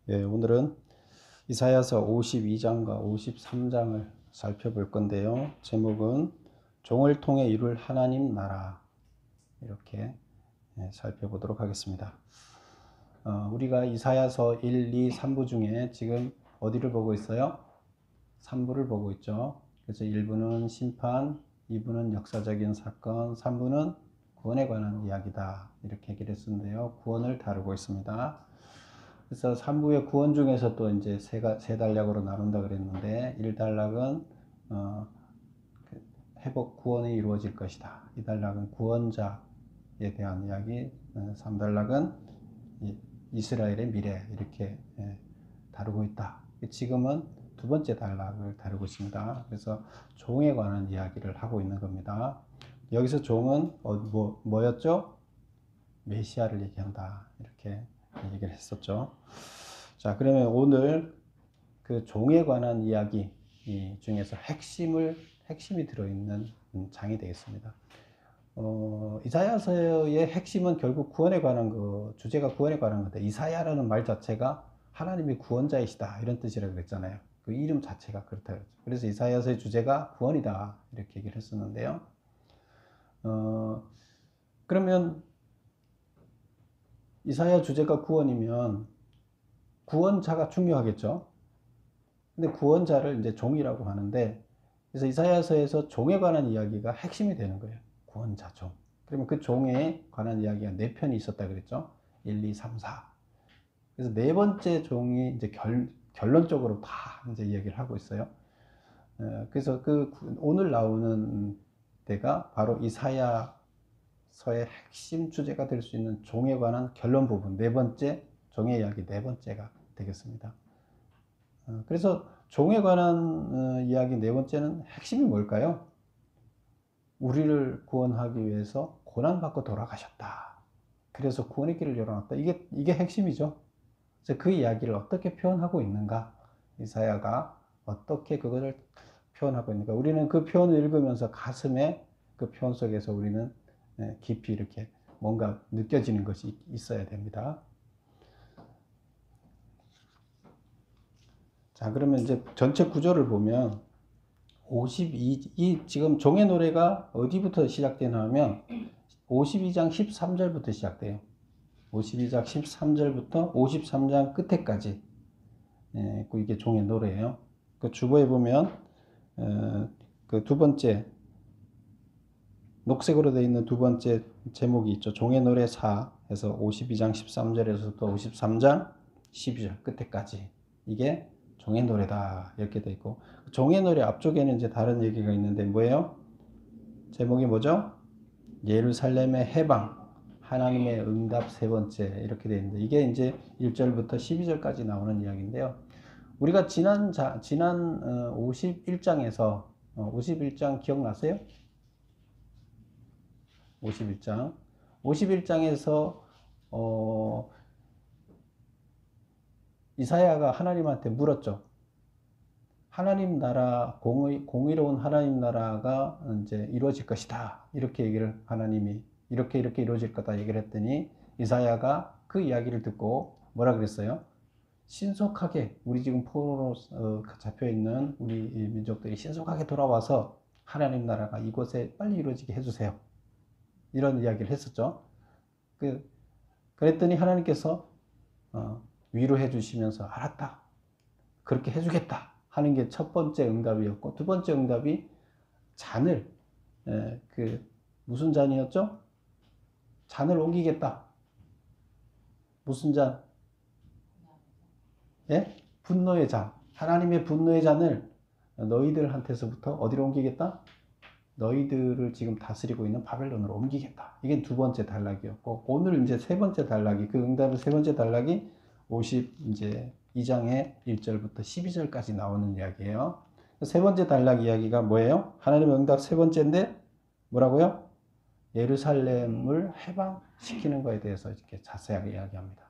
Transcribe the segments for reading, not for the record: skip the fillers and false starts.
예, 오늘은 이사야서 52장과 53장을 살펴볼 건데요. 제목은 종을 통해 이룰 하나님 나라, 이렇게 살펴보도록 하겠습니다. 우리가 이사야서 1, 2, 3부 중에 지금 어디를 보고 있어요? 3부를 보고 있죠. 그래서 1부는 심판, 2부는 역사적인 사건, 3부는 구원에 관한 이야기다, 이렇게 얘기를 했었는데요. 구원을 다루고 있습니다. 그래서 3부의 구원 중에서 또 이제 세 단락으로 나눈다 그랬는데, 1단락은 회복 구원이 이루어질 것이다. 2단락은 구원자에 대한 이야기, 3단락은 이스라엘의 미래, 이렇게 다루고 있다. 지금은 두 번째 단락을 다루고 있습니다. 그래서 종에 관한 이야기를 하고 있는 겁니다. 여기서 종은 뭐였죠? 메시아를 얘기한다, 이렇게 얘기를 했었죠. 자, 그러면 오늘 그 종에 관한 이야기 중에서 핵심이 들어있는 장이 되겠습니다. 이사야서의 핵심은 결국 구원에 관한 주제가 구원에 관한 건데, 이사야라는 말 자체가 하나님이 구원자이시다, 이런 뜻이라고 그랬잖아요. 그 이름 자체가 그렇다 그랬죠. 그래서 이사야서의 주제가 구원이다, 이렇게 얘기를 했었는데요. 그러면 이사야 주제가 구원이면 구원자가 중요하겠죠. 근데 구원자를 이제 종이라고 하는데, 그래서 이사야서에서 종에 관한 이야기가 핵심이 되는 거예요. 구원자, 종. 그러면 그 종에 관한 이야기가 4편이 있었다 그랬죠. 1, 2, 3, 4. 그래서 네 번째 종이 이제 결론적으로 다 이제 이야기를 하고 있어요. 그래서 오늘 나오는 데가 바로 이사야서의 핵심 주제가 될 수 있는 종에 관한 결론 부분, 네 번째 종의 이야기, 네 번째가 되겠습니다. 그래서 종에 관한 이야기 네 번째는 핵심이 뭘까요? 우리를 구원하기 위해서 고난받고 돌아가셨다. 그래서 구원의 길을 열어놨다. 이게 핵심이죠. 그래서 그 이야기를 어떻게 표현하고 있는가? 이사야가 어떻게 그것을 표현하고 있는가? 우리는 그 표현을 읽으면서 가슴에 그 표현 속에서 우리는 깊이 이렇게 뭔가 느껴지는 것이 있어야 됩니다. 자, 그러면 이제 전체 구조를 보면 지금 종의 노래가 어디부터 시작되나 하면 52장 13절부터 시작돼요. 52장 13절부터 53장 끝에까지. 이게 종의 노래예요. 그 주보에 보면 그 두 번째 녹색으로 되어 있는 두 번째 제목이 있죠. 종의 노래 4 해서 52장 13절에서 또 53장 12절 끝에까지. 이게 종의 노래다, 이렇게 되어 있고, 종의 노래 앞쪽에는 이제 다른 얘기가 있는데 뭐예요? 제목이 뭐죠? 예루살렘의 해방, 하나님의 응답 세 번째, 이렇게 되어 있는데, 이게 이제 1절부터 12절까지 나오는 이야기인데요. 우리가 지난 51장에서 51장 기억나세요? 51장에서 이사야가 하나님한테 물었죠. 하나님 나라, 공의로운 하나님 나라가 이제 이루어질 것이다, 이렇게 얘기를 하나님이 이렇게 이루어질 거다 얘기를 했더니, 이사야가 그 이야기를 듣고 뭐라 그랬어요? 신속하게, 우리 지금 포로로 잡혀 있는 우리 민족들이 신속하게 돌아와서 하나님 나라가 이곳에 빨리 이루어지게 해주세요, 이런 이야기를 했었죠. 그랬더니 하나님께서 위로해 주시면서 알았다, 그렇게 해주겠다 하는 게 첫 번째 응답이었고, 두 번째 응답이 잔을, 무슨 잔이었죠? 잔을 옮기겠다. 무슨 잔? 예? 분노의 잔. 하나님의 분노의 잔을 너희들한테서부터 어디로 옮기겠다? 너희들을 지금 다스리고 있는 바벨론으로 옮기겠다. 이게 두 번째 단락이었고, 오늘 이제 세 번째 단락이, 그 응답의 세 번째 단락이 52장의 1절부터 12절까지 나오는 이야기예요. 세 번째 단락 이야기가 뭐예요? 하나님의 응답 세 번째인데 뭐라고요? 예루살렘을 해방시키는 것에 대해서 이렇게 자세하게 이야기합니다.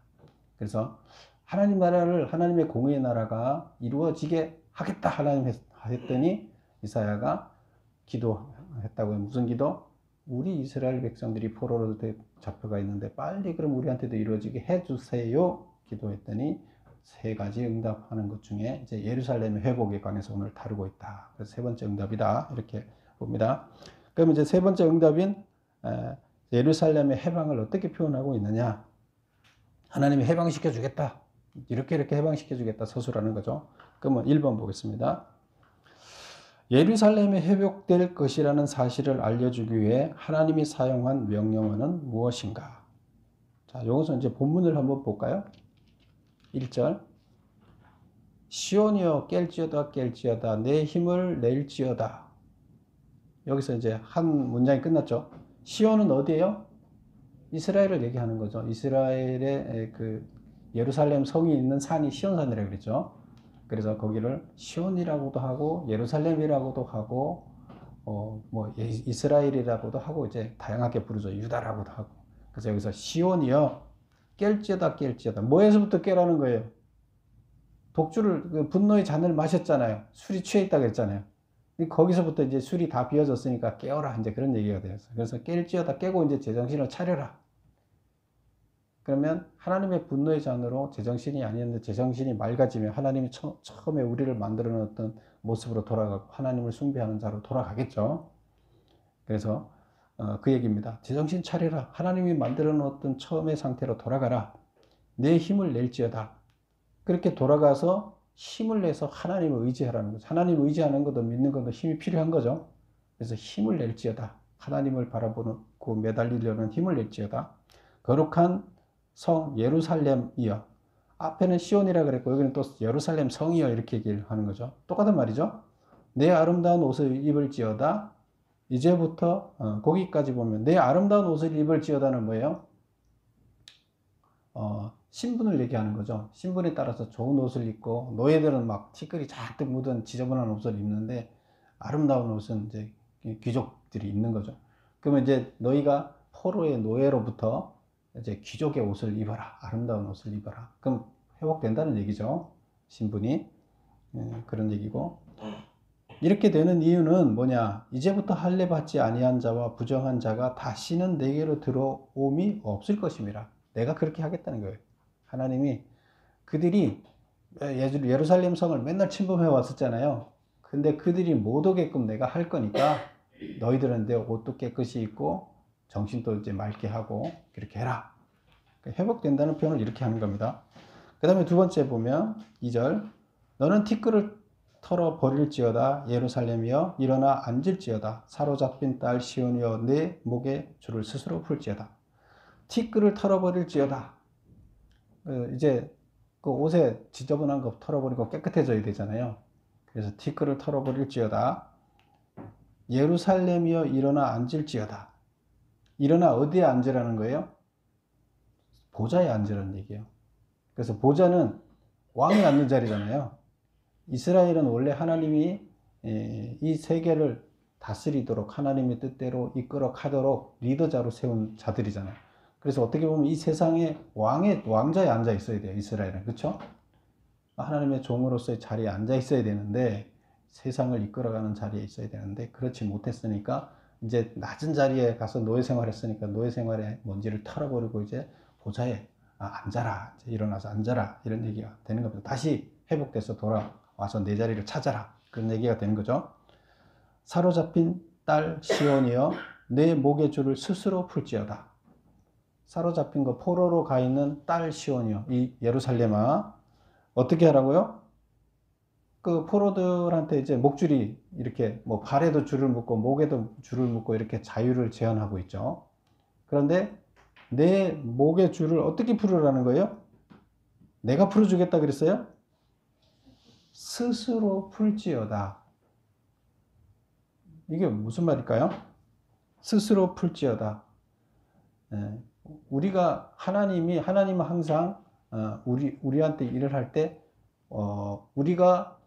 그래서 하나님 나라를, 하나님의 공의의 나라가 이루어지게 하겠다 하나님 했더니, 이사야가 기도했다고요. 무슨 기도? 우리 이스라엘 백성들이 포로로 잡혀가 있는데 빨리 그럼 우리한테도 이루어지게 해주세요, 기도했더니 세 가지 응답하는 것 중에 이제 예루살렘의 회복에 관해서 오늘 다루고 있다. 그래서 세 번째 응답이다. 이렇게 봅니다. 그럼 이제 세 번째 응답인 예루살렘의 해방을 어떻게 표현하고 있느냐? 하나님이 해방시켜 주겠다. 이렇게 해방시켜 주겠다. 서술하는 거죠. 그러면 1번 보겠습니다. 예루살렘이 회복될 것이라는 사실을 알려주기 위해 하나님이 사용한 명령어는 무엇인가? 자, 이것은 이제 본문을 한번 볼까요? 1절. 시온이여 깰지어다 내 힘을 낼지어다. 여기서 이제 한 문장이 끝났죠. 시온은 어디예요? 이스라엘을 얘기하는 거죠. 이스라엘의 그 예루살렘 성이 있는 산이 시온산이라고 그랬죠. 그래서 거기를 시온이라고도 하고 예루살렘이라고도 하고 이스라엘이라고도 하고 이제 다양하게 부르죠. 유다라고도 하고. 그래서 여기서 시온이여 깰지어다. 뭐에서부터 깨라는 거예요? 독주를 그 분노의 잔을 마셨잖아요. 술이 취해 있다 그랬잖아요. 거기서부터 이제 술이 다 비어졌으니까 깨어라 이제 그런 얘기가 되었어요. 그래서 깰지어다 깨고 이제 제정신을 차려라. 그러면 하나님의 분노의 잔으로 제정신이 아니었는데 제정신이 맑아지면 하나님이 처음에 우리를 만들어 놓았던 모습으로 돌아가고 하나님을 숭배하는 자로 돌아가겠죠. 그래서 그 얘기입니다. 제정신 차려라. 하나님이 만들어 놓았던 처음의 상태로 돌아가라. 내 힘을 낼지어다. 그렇게 돌아가서 힘을 내서 하나님을 의지하라는 거죠. 하나님을 의지하는 것도 믿는 것도 힘이 필요한 거죠. 그래서 힘을 낼지어다. 하나님을 바라보고 매달리려는 힘을 낼지어다. 거룩한 성 예루살렘이여. 앞에는 시온이라 그랬고 여기는 또 예루살렘 성이여 이렇게 얘기를 하는 거죠. 똑같은 말이죠. 내 아름다운 옷을 입을지어다. 이제부터 거기까지 보면 내 아름다운 옷을 입을지어다는 뭐예요? 신분을 얘기하는 거죠. 신분에 따라서 좋은 옷을 입고 노예들은 막 티끌이 잔뜩 묻은 지저분한 옷을 입는데 아름다운 옷은 이제 귀족들이 입는 거죠. 그러면 이제 너희가 포로의 노예로부터 이제 귀족의 옷을 입어라. 아름다운 옷을 입어라. 그럼 회복된다는 얘기죠. 신분이. 그런 얘기고. 이렇게 되는 이유는 뭐냐? 이제부터 할례 받지 아니한 자와 부정한 자가 다시는 내게로 들어옴이 없을 것임이라. 내가 그렇게 하겠다는 거예요. 하나님이 그들이 예루살렘 성을 맨날 침범해 왔었잖아요. 근데 그들이 못 오게끔 내가 할 거니까 너희들은 내 옷도 깨끗이 입고 정신도 이제 맑게 하고 그렇게 해라. 회복된다는 표현을 이렇게 하는 겁니다. 그 다음에 두 번째 보면 2절. 너는 티끌을 털어버릴지어다. 예루살렘이여 일어나 앉을지어다. 사로잡힌 딸 시온이여 내 목에 줄을 스스로 풀지어다. 티끌을 털어버릴지어다. 이제 그 옷에 지저분한 거 털어버리고 깨끗해져야 되잖아요. 그래서 티끌을 털어버릴지어다. 예루살렘이여 일어나 앉을지어다. 일어나 어디에 앉으라는 거예요? 보좌에 앉으라는 얘기예요. 그래서 보좌는 왕이 앉는 자리잖아요. 이스라엘은 원래 하나님이 이 세계를 다스리도록 하나님의 뜻대로 이끌어 가도록 리더자로 세운 자들이잖아요. 그래서 어떻게 보면 이 세상에 왕자에 앉아 있어야 돼요. 이스라엘은. 그렇죠? 하나님의 종으로서의 자리에 앉아 있어야 되는데 세상을 이끌어가는 자리에 있어야 되는데 그렇지 못했으니까 이제 낮은 자리에 가서 노예 생활했으니까 노예 생활의 먼지를 털어버리고 이제 보좌에 앉아라. 일어나서 앉아라. 이런 얘기가 되는 겁니다. 다시 회복돼서 돌아와서 내 자리를 찾아라. 그런 얘기가 되는 거죠. 사로잡힌 딸 시온이여 내 목의 줄을 스스로 풀지어다. 사로잡힌 거 포로로 가 있는 딸 시온이여 이 예루살렘아 어떻게 하라고요? 그 포로들한테 이제 목줄이 이렇게 뭐 발에도 줄을 묶고 목에도 줄을 묶고 이렇게 자유를 제한하고 있죠. 그런데 내 목의 줄을 어떻게 풀으라는 거예요? 내가 풀어주겠다 그랬어요? 스스로 풀지어다. 이게 무슨 말일까요? 스스로 풀지어다. 우리가 하나님은 항상 우리한테 일을 할 때 우리가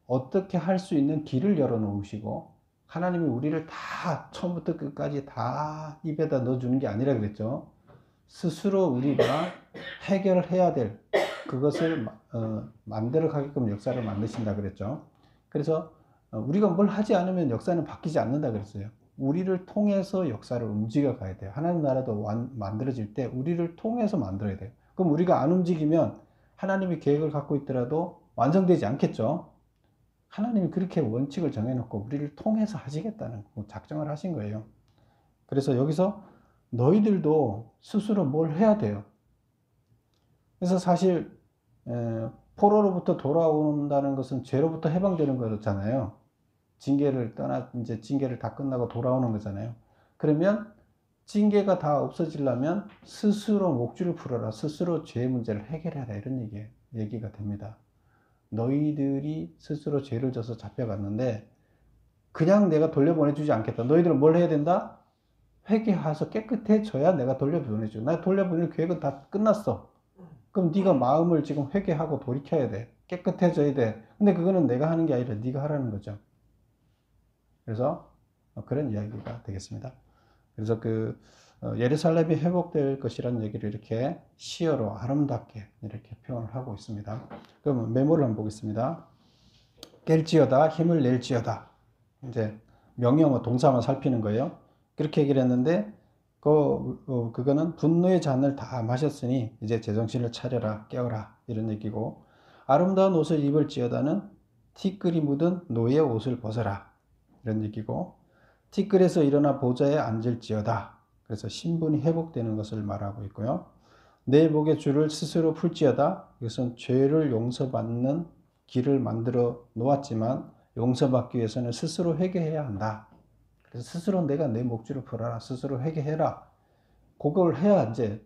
어떻게 할 수 있는 길을 열어 놓으시고 하나님이 우리를 다 처음부터 끝까지 다 입에다 넣어주는 게 아니라 그랬죠. 스스로 우리가 해결해야 될 그것을 만들어 가게끔 역사를 만드신다 그랬죠. 그래서 우리가 뭘 하지 않으면 역사는 바뀌지 않는다 그랬어요. 우리를 통해서 역사를 움직여 가야 돼요. 하나님 나라도 만들어질 때 우리를 통해서 만들어야 돼요. 그럼 우리가 안 움직이면 하나님이 계획을 갖고 있더라도 완성되지 않겠죠. 하나님이 그렇게 원칙을 정해놓고 우리를 통해서 하시겠다는 작정을 하신 거예요. 그래서 여기서 너희들도 스스로 뭘 해야 돼요. 그래서 사실 포로로부터 돌아온다는 것은 죄로부터 해방되는 거잖아요. 징계를 이제 징계를 다 끝나고 돌아오는 거잖아요. 그러면 징계가 다 없어지려면 스스로 목줄을 풀어라. 스스로 죄의 문제를 해결해라. 이런 얘기가 됩니다. 너희들이 스스로 죄를 져서 잡혀갔는데 그냥 내가 돌려보내주지 않겠다. 너희들은 뭘 해야 된다? 회개해서 깨끗해져야 내가 돌려보내줘. 나 돌려보낼 계획은 다 끝났어. 그럼 네가 마음을 지금 회개하고 돌이켜야 돼. 깨끗해져야 돼. 근데 그거는 내가 하는 게 아니라 네가 하라는 거죠. 그래서 그런 이야기가 되겠습니다. 그래서 예루살렘이 회복될 것이라는 얘기를 이렇게 시어로 아름답게 이렇게 표현을 하고 있습니다. 그럼 메모를 한번 보겠습니다. 깰지어다, 힘을 낼지어다. 이제 명령어 동사만 살피는 거예요. 그렇게 얘기를 했는데 그거는 분노의 잔을 다 마셨으니 이제 제정신을 차려라, 깨어라 이런 얘기고, 아름다운 옷을 입을지어다는 티끌이 묻은 노예 옷을 벗어라 이런 얘기고, 티끌에서 일어나 보좌에 앉을지어다. 그래서 신분이 회복되는 것을 말하고 있고요. 내 목의 줄을 스스로 풀지어다. 이것은 죄를 용서받는 길을 만들어 놓았지만 용서받기 위해서는 스스로 회개해야 한다. 그래서 스스로 내가 내 목줄을 풀어라. 스스로 회개해라. 그걸 해야 이제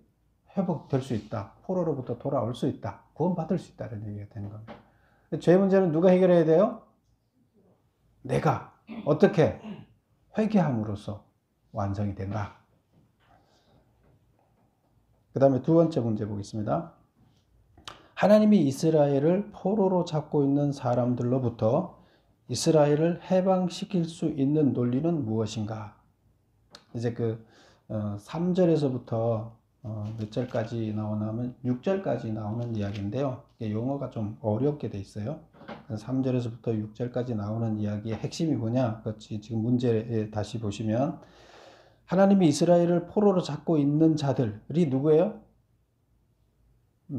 회복될 수 있다. 포로로부터 돌아올 수 있다. 구원받을 수 있다는 얘기가 되는 겁니다. 죄 문제는 누가 해결해야 돼요? 내가. 어떻게? 회개함으로써 완성이 된다. 그 다음에 두 번째 문제 보겠습니다. 하나님이 이스라엘을 포로로 잡고 있는 사람들로부터 이스라엘을 해방시킬 수 있는 논리는 무엇인가? 이제 3절에서부터 몇 절까지 나오냐면 6절까지 나오는 이야기인데요. 용어가 좀 어렵게 돼 있어요. 3절에서부터 6절까지 나오는 이야기의 핵심이 뭐냐? 지금 문제에 다시 보시면 하나님이 이스라엘을 포로로 잡고 있는 자들이 누구예요?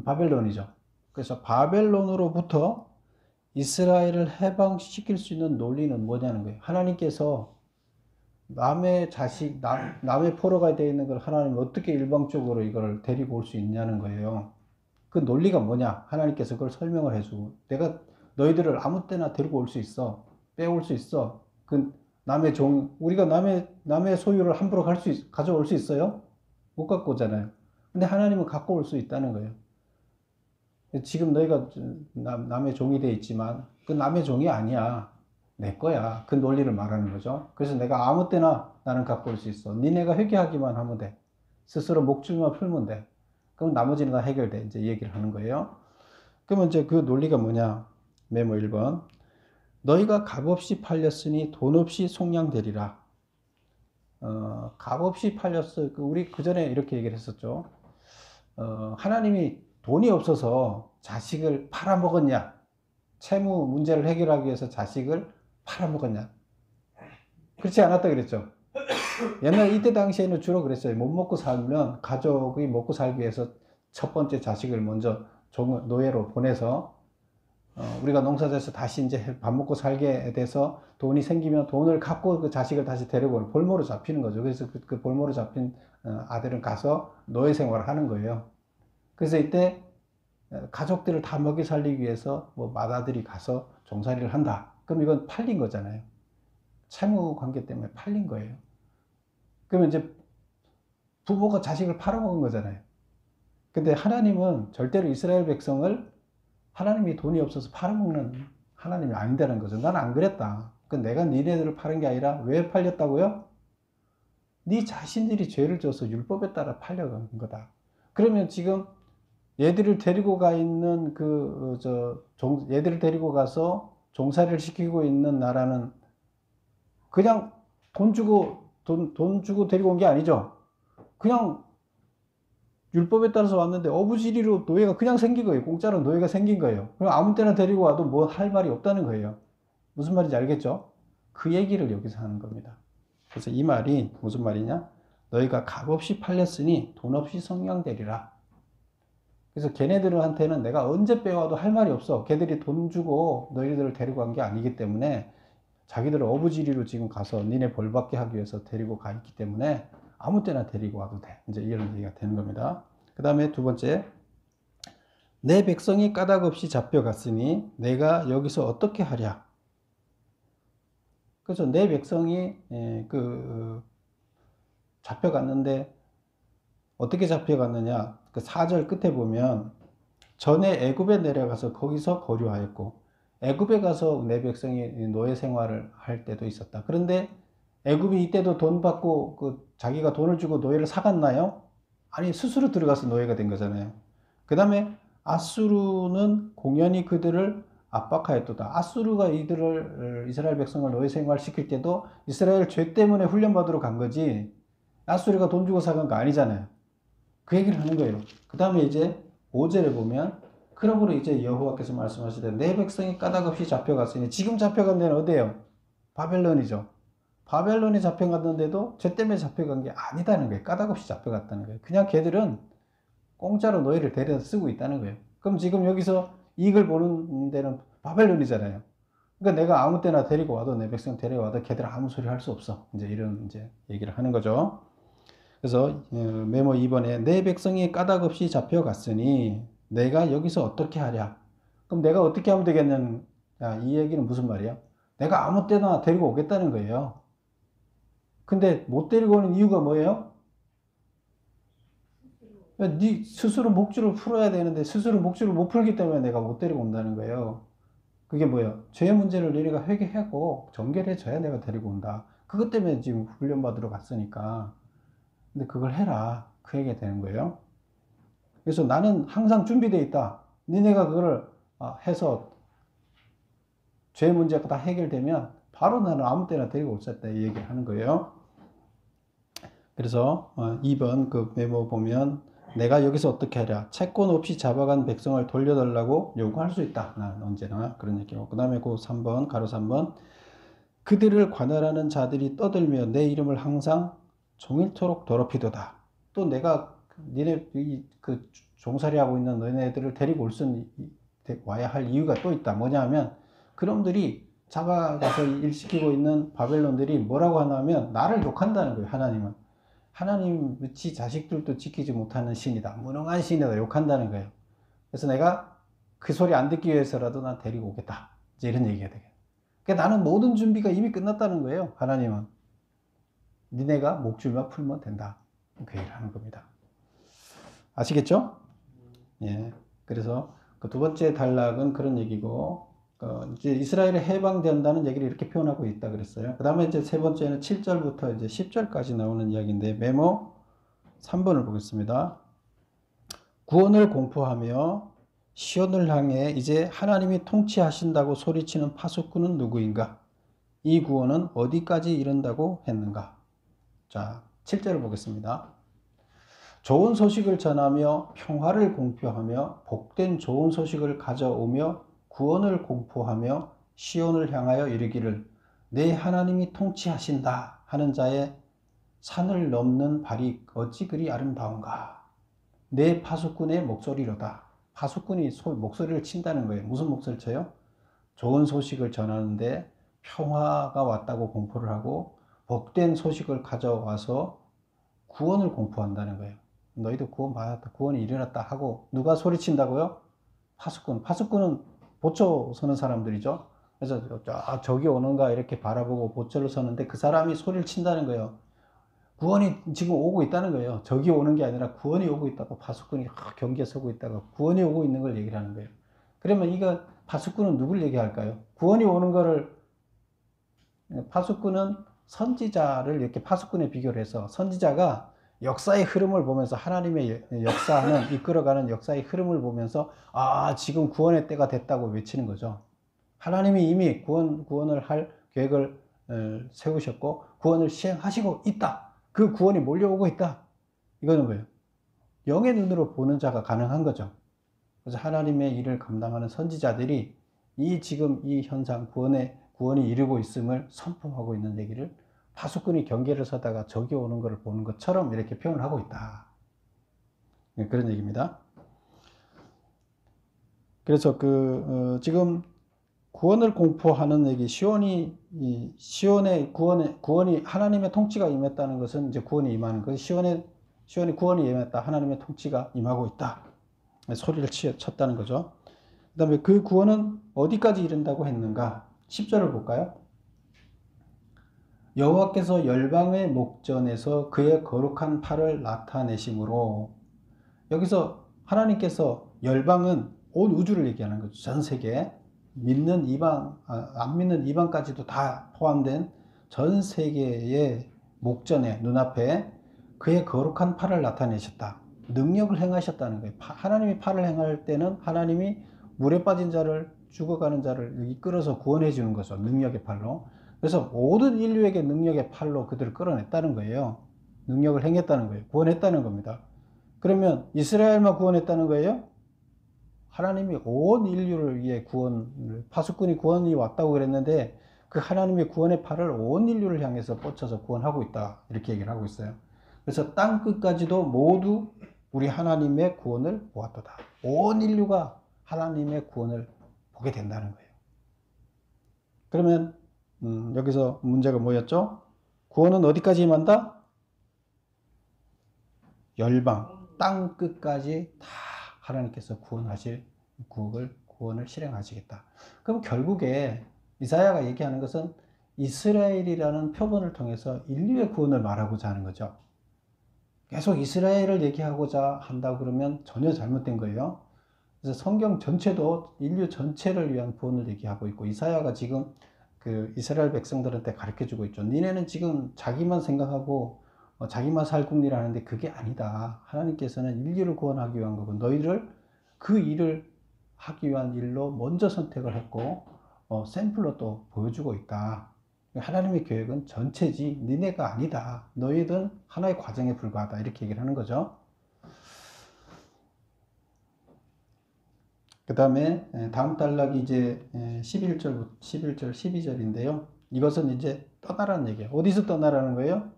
바벨론이죠. 그래서 바벨론으로부터 이스라엘을 해방시킬 수 있는 논리는 뭐냐는 거예요. 하나님께서 남의 자식, 남의 포로가 되어 있는 걸 하나님이 어떻게 일방적으로 이걸 데리고 올 수 있냐는 거예요. 그 논리가 뭐냐? 하나님께서 그걸 설명을 해주고, 내가 너희들을 아무 때나 데리고 올 수 있어. 빼올 수 있어. 우리가 남의 소유를 함부로 가져올 수 있어요? 못 갖고 오잖아요. 근데 하나님은 갖고 올 수 있다는 거예요. 지금 너희가 남의 종이 되어 있지만 그 남의 종이 아니야. 내 거야. 그 논리를 말하는 거죠. 그래서 내가 아무 때나 나는 갖고 올 수 있어. 니네가 회개하기만 하면 돼. 스스로 목줄만 풀면 돼. 그럼 나머지는 다 해결돼. 이제 얘기를 하는 거예요. 그러면 이제 그 논리가 뭐냐? 메모 1번. 너희가 값없이 팔렸으니 돈 없이 속량되리라. 값없이 팔렸어. 우리 그 전에 이렇게 얘기를 했었죠. 하나님이 돈이 없어서 자식을 팔아먹었냐? 채무 문제를 해결하기 위해서 자식을 팔아먹었냐? 그렇지 않았다 그랬죠. 옛날 이때 당시에는 주로 그랬어요. 못 먹고 살면 가족이 먹고 살기 위해서 첫 번째 자식을 먼저 노예로 보내서 우리가 농사져서 다시 이제 밥 먹고 살게 돼서 돈이 생기면 돈을 갖고 그 자식을 다시 데리고 볼모로 잡히는 거죠. 그래서 그 볼모로 잡힌 아들은 가서 노예 생활을 하는 거예요. 그래서 이때 가족들을 다 먹여 살리기 위해서 맏아들이 가서 종살이를 한다. 그럼 이건 팔린 거잖아요. 채무 관계 때문에 팔린 거예요. 그러면 이제 부모가 자식을 팔아먹은 거잖아요. 근데 하나님은 절대로 이스라엘 백성을 하나님이 돈이 없어서 팔아먹는 하나님이 아니다는 거죠. 나는 안 그랬다. 내가 니네들을 파는 게 아니라 왜 팔렸다고요? 네 자신들이 죄를 져서 율법에 따라 팔려간 거다. 그러면 지금 얘들을 데리고 가 있는 얘들을 데리고 가서 종살이를 시키고 있는 나라는 그냥 돈 주고 데리고 온 게 아니죠. 그냥 율법에 따라서 왔는데 어부지리로 노예가 그냥 생긴 거예요. 공짜로 노예가 생긴 거예요. 그럼 아무 때나 데리고 와도 뭐 할 말이 없다는 거예요. 무슨 말인지 알겠죠? 그 얘기를 여기서 하는 겁니다. 그래서 이 말이 무슨 말이냐? 너희가 값없이 팔렸으니 돈 없이 속량되리라. 그래서 걔네들한테는 내가 언제 빼와도 할 말이 없어. 걔들이 돈 주고 너희들을 데리고 간 게 아니기 때문에 자기들은 어부지리로 지금 가서 니네 벌 받게 하기 위해서 데리고 가 있기 때문에 아무 때나 데리고 와도 돼. 이제 이런 얘기가 되는 겁니다. 그 다음에 두 번째, 내 백성이 까닭 없이 잡혀갔으니 내가 여기서 어떻게 하랴. 그래서 내 백성이 잡혀갔는데 어떻게 잡혀갔느냐. 그 4절 끝에 보면 전에 애굽에 내려가서 거기서 거류하였고 애굽에 가서 내 백성이 노예 생활을 할 때도 있었다. 그런데 애굽이 이때도 돈 받고 자기가 돈을 주고 노예를 사갔나요? 아니, 스스로 들어가서 노예가 된 거잖아요. 그 다음에 아수르는 공연히 그들을 압박하였도다. 아수르가 이스라엘 백성을 노예 생활 시킬 때도 이스라엘 죄 때문에 훈련받으러 간 거지 아수르가 돈 주고 사간 거 아니잖아요. 그 얘기를 하는 거예요. 그 다음에 이제 5절에 보면 그러므로 이제 여호와께서 말씀하시되 내 백성이 까닭없이 잡혀갔으니 지금 잡혀간 데는 어디예요? 바벨론이죠. 바벨론이 잡혀갔는데도 죄 때문에 잡혀간 게 아니다는 거예요. 까닭없이 잡혀갔다는 거예요. 그냥 걔들은 공짜로 노예를 데려다 쓰고 있다는 거예요. 그럼 지금 여기서 이익을 보는 데는 바벨론이잖아요. 그러니까 내가 아무 때나 데리고 와도 내 백성 데려와도 걔들 아무 소리 할 수 없어. 이제 이런 이제 얘기를 하는 거죠. 그래서 메모 2번에 내 백성이 까닭없이 잡혀갔으니 내가 여기서 어떻게 하랴. 그럼 내가 어떻게 하면 되겠냐는 이 얘기는 무슨 말이야? 내가 아무 때나 데리고 오겠다는 거예요. 근데 못 데리고 오는 이유가 뭐예요? 네 스스로 목줄을 풀어야 되는데 스스로 목줄을 못 풀기 때문에 내가 못 데리고 온다는 거예요. 그게 뭐예요? 죄의 문제를 너희가 회개하고 정결해져야 내가 데리고 온다. 그것 때문에 지금 훈련받으러 갔으니까. 근데 그걸 해라. 그 얘기가 되는 거예요. 그래서 나는 항상 준비되어 있다. 니네가 그걸 해서 죄의 문제가 다 해결되면 바로 나는 아무 때나 데리고 올 수 있다. 이 얘기를 하는 거예요. 그래서 2번 그 메모 보면 내가 여기서 어떻게 하랴. 채권 없이 잡아간 백성을 돌려달라고 요구할 수 있다. 나는 언제나 그런 얘기고. 그 다음에 그 3번 가로 3번 그들을 관할하는 자들이 떠들며 내 이름을 항상 종일토록 더럽히도다. 또 내가 니네 그 종살이 하고 있는 너네들을 데리고 와야 할 이유가 또 있다. 뭐냐 하면 그놈들이 잡아가서 일시키고 있는 바벨론들이 뭐라고 하냐면 나를 욕한다는 거예요. 하나님은. 하나님 지 자식들도 지키지 못하는 신이다. 무능한 신이다. 욕한다는 거예요. 그래서 내가 그 소리 안 듣기 위해서라도 난 데리고 오겠다. 이제 이런 얘기가 되겠다. 그러니까 나는 모든 준비가 이미 끝났다는 거예요. 하나님은. 니네가 목줄만 풀면 된다. 그 얘기를 하는 겁니다. 아시겠죠? 예. 그래서 그 두 번째 단락은 그런 얘기고, 이제 이스라엘이 해방된다는 얘기를 이렇게 표현하고 있다 그랬어요. 그 다음에 이제 세 번째는 7절부터 이제 10절까지 나오는 이야기인데, 메모 3번을 보겠습니다. 구원을 공포하며 시온을 향해 이제 하나님이 통치하신다고 소리치는 파수꾼은 누구인가? 이 구원은 어디까지 이른다고 했는가? 자, 7절을 보겠습니다. 좋은 소식을 전하며 평화를 공표하며 복된 좋은 소식을 가져오며 구원을 공포하며 시온을 향하여 이르기를 내 하나님이 통치하신다 하는 자의 산을 넘는 발이 어찌 그리 아름다운가. 내 파수꾼의 목소리로다. 파수꾼이 목소리를 친다는 거예요. 무슨 목소리를 쳐요? 좋은 소식을 전하는데 평화가 왔다고 공포를 하고 복된 소식을 가져와서 구원을 공포한다는 거예요. 너희도 구원 받았다. 구원이 일어났다 하고 누가 소리친다고요? 파수꾼. 파수꾼은 보초 서는 사람들이죠. 그래서 저기 오는가 이렇게 바라보고 보초를 서는데 그 사람이 소리를 친다는 거예요. 구원이 지금 오고 있다는 거예요. 저기 오는 게 아니라 구원이 오고 있다고 파수꾼이 경계에 서고 있다가 구원이 오고 있는 걸 얘기를 하는 거예요. 그러면 이거 파수꾼은 누굴 얘기할까요? 구원이 오는 거를 파수꾼은 선지자를 이렇게 파수꾼에 비교를 해서 선지자가 역사의 흐름을 보면서 하나님의 역사하는 이끌어가는 역사의 흐름을 보면서 지금 구원의 때가 됐다고 외치는 거죠. 하나님이 이미 구원을 할 계획을 세우셨고 구원을 시행하시고 있다. 그 구원이 몰려오고 있다. 이거는 뭐예요? 영의 눈으로 보는 자가 가능한 거죠. 그래서 하나님의 일을 감당하는 선지자들이 지금 이 현상 구원이 이루고 있음을 선포하고 있는 얘기를 파수꾼이 경계를 서다가 적이 오는 것을 보는 것처럼 이렇게 표현을 하고 있다. 그런 얘기입니다. 그래서 지금 구원을 공포하는 얘기, 시온의 구원이 하나님의 통치가 임했다는 것은 이제 구원이 임하는 것. 시온의 구원이 임했다. 하나님의 통치가 임하고 있다. 소리를 쳤다는 거죠. 그 다음에 그 구원은 어디까지 이른다고 했는가? 10절을 볼까요? 여호와께서 열방의 목전에서 그의 거룩한 팔을 나타내심으로, 여기서 하나님께서 열방은 온 우주를 얘기하는 거죠. 전 세계. 믿는 이방, 안 믿는 이방까지도 다 포함된 전 세계의 목전에, 눈앞에 그의 거룩한 팔을 나타내셨다. 능력을 행하셨다는 거예요. 하나님이 팔을 행할 때는 하나님이 물에 빠진 자를, 죽어가는 자를 이끌어서 구원해 주는 거죠. 능력의 팔로. 그래서 모든 인류에게 능력의 팔로 그들을 끌어냈다는 거예요. 능력을 행했다는 거예요. 구원했다는 겁니다. 그러면 이스라엘만 구원했다는 거예요? 하나님이 온 인류를 위해 파수꾼이 구원이 왔다고 그랬는데 그 하나님의 구원의 팔을 온 인류를 향해서 뻗쳐서 구원하고 있다. 이렇게 얘기를 하고 있어요. 그래서 땅 끝까지도 모두 우리 하나님의 구원을 보았도다. 온 인류가 하나님의 구원을 보게 된다는 거예요. 그러면 여기서 문제가 뭐였죠? 구원은 어디까지 임한다? 열방, 땅 끝까지 다 하나님께서 구원을 실행하시겠다. 그럼 결국에 이사야가 얘기하는 것은 이스라엘이라는 표본을 통해서 인류의 구원을 말하고자 하는 거죠. 계속 이스라엘을 얘기하고자 한다 그러면 전혀 잘못된 거예요. 그래서 성경 전체도 인류 전체를 위한 구원을 얘기하고 있고, 이사야가 지금 그 이스라엘 백성들한테 가르쳐 주고 있죠. 니네는 지금 자기만 생각하고 자기만 살 국리라는데 그게 아니다. 하나님께서는 인류를 구원하기 위한 거고, 너희를 그 일을 하기 위한 일로 먼저 선택을 했고 샘플로 또 보여주고 있다. 하나님의 계획은 전체지 니네가 아니다. 너희들은 하나의 과정에 불과하다. 이렇게 얘기를 하는 거죠. 그 다음에 다음 단락이 이제 11절, 12절인데요. 이것은 이제 떠나라는 얘기예요. 어디서 떠나라는 거예요?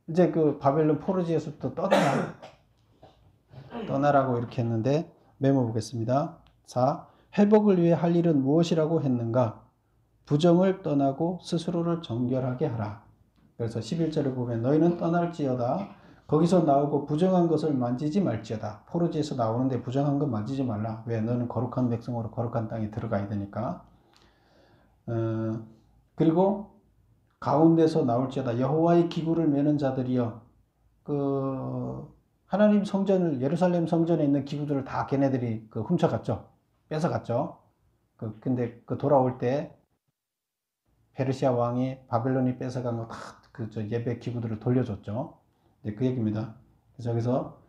이제 그 바벨론 포로지에서부터 떠나라고 이렇게 했는데 메모 보겠습니다. 4. 회복을 위해 할 일은 무엇이라고 했는가? 부정을 떠나고 스스로를 정결하게 하라. 그래서 11절을 보면 너희는 떠날지어다. 거기서 나오고 부정한 것을 만지지 말지어다. 포로지에서 나오는데 부정한 것 만지지 말라. 왜? 너는 거룩한 백성으로 거룩한 땅에 들어가야 되니까. 그리고 가운데서 나올지어다. 여호와의 기구를 메는 자들이여. 하나님 성전을, 예루살렘 성전에 있는 기구들을 다 걔네들이 훔쳐갔죠. 뺏어갔죠. 근데 돌아올 때 페르시아 왕이 바벨론이 뺏어간 거 다 예배 기구들을 돌려줬죠. 네, 그 얘기입니다. 그래서 여기서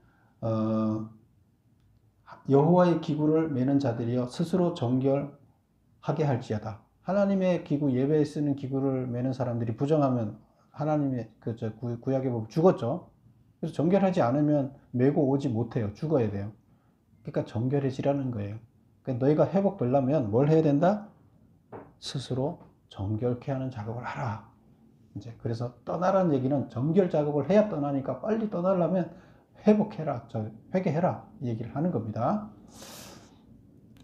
여호와의 기구를 메는 자들이여 스스로 정결하게 할지어다. 하나님의 기구, 예배에 쓰는 기구를 메는 사람들이 부정하면 하나님의 구약에 보면 죽었죠. 그래서 정결하지 않으면 메고 오지 못해요. 죽어야 돼요. 그러니까 정결해지라는 거예요. 그러니까 너희가 회복되려면 뭘 해야 된다? 스스로 정결케 하는 작업을 하라. 이제 그래서 떠나라는 얘기는 정결 작업을 해야 떠나니까 빨리 떠나려면 회복해라, 회개해라 이 얘기를 하는 겁니다.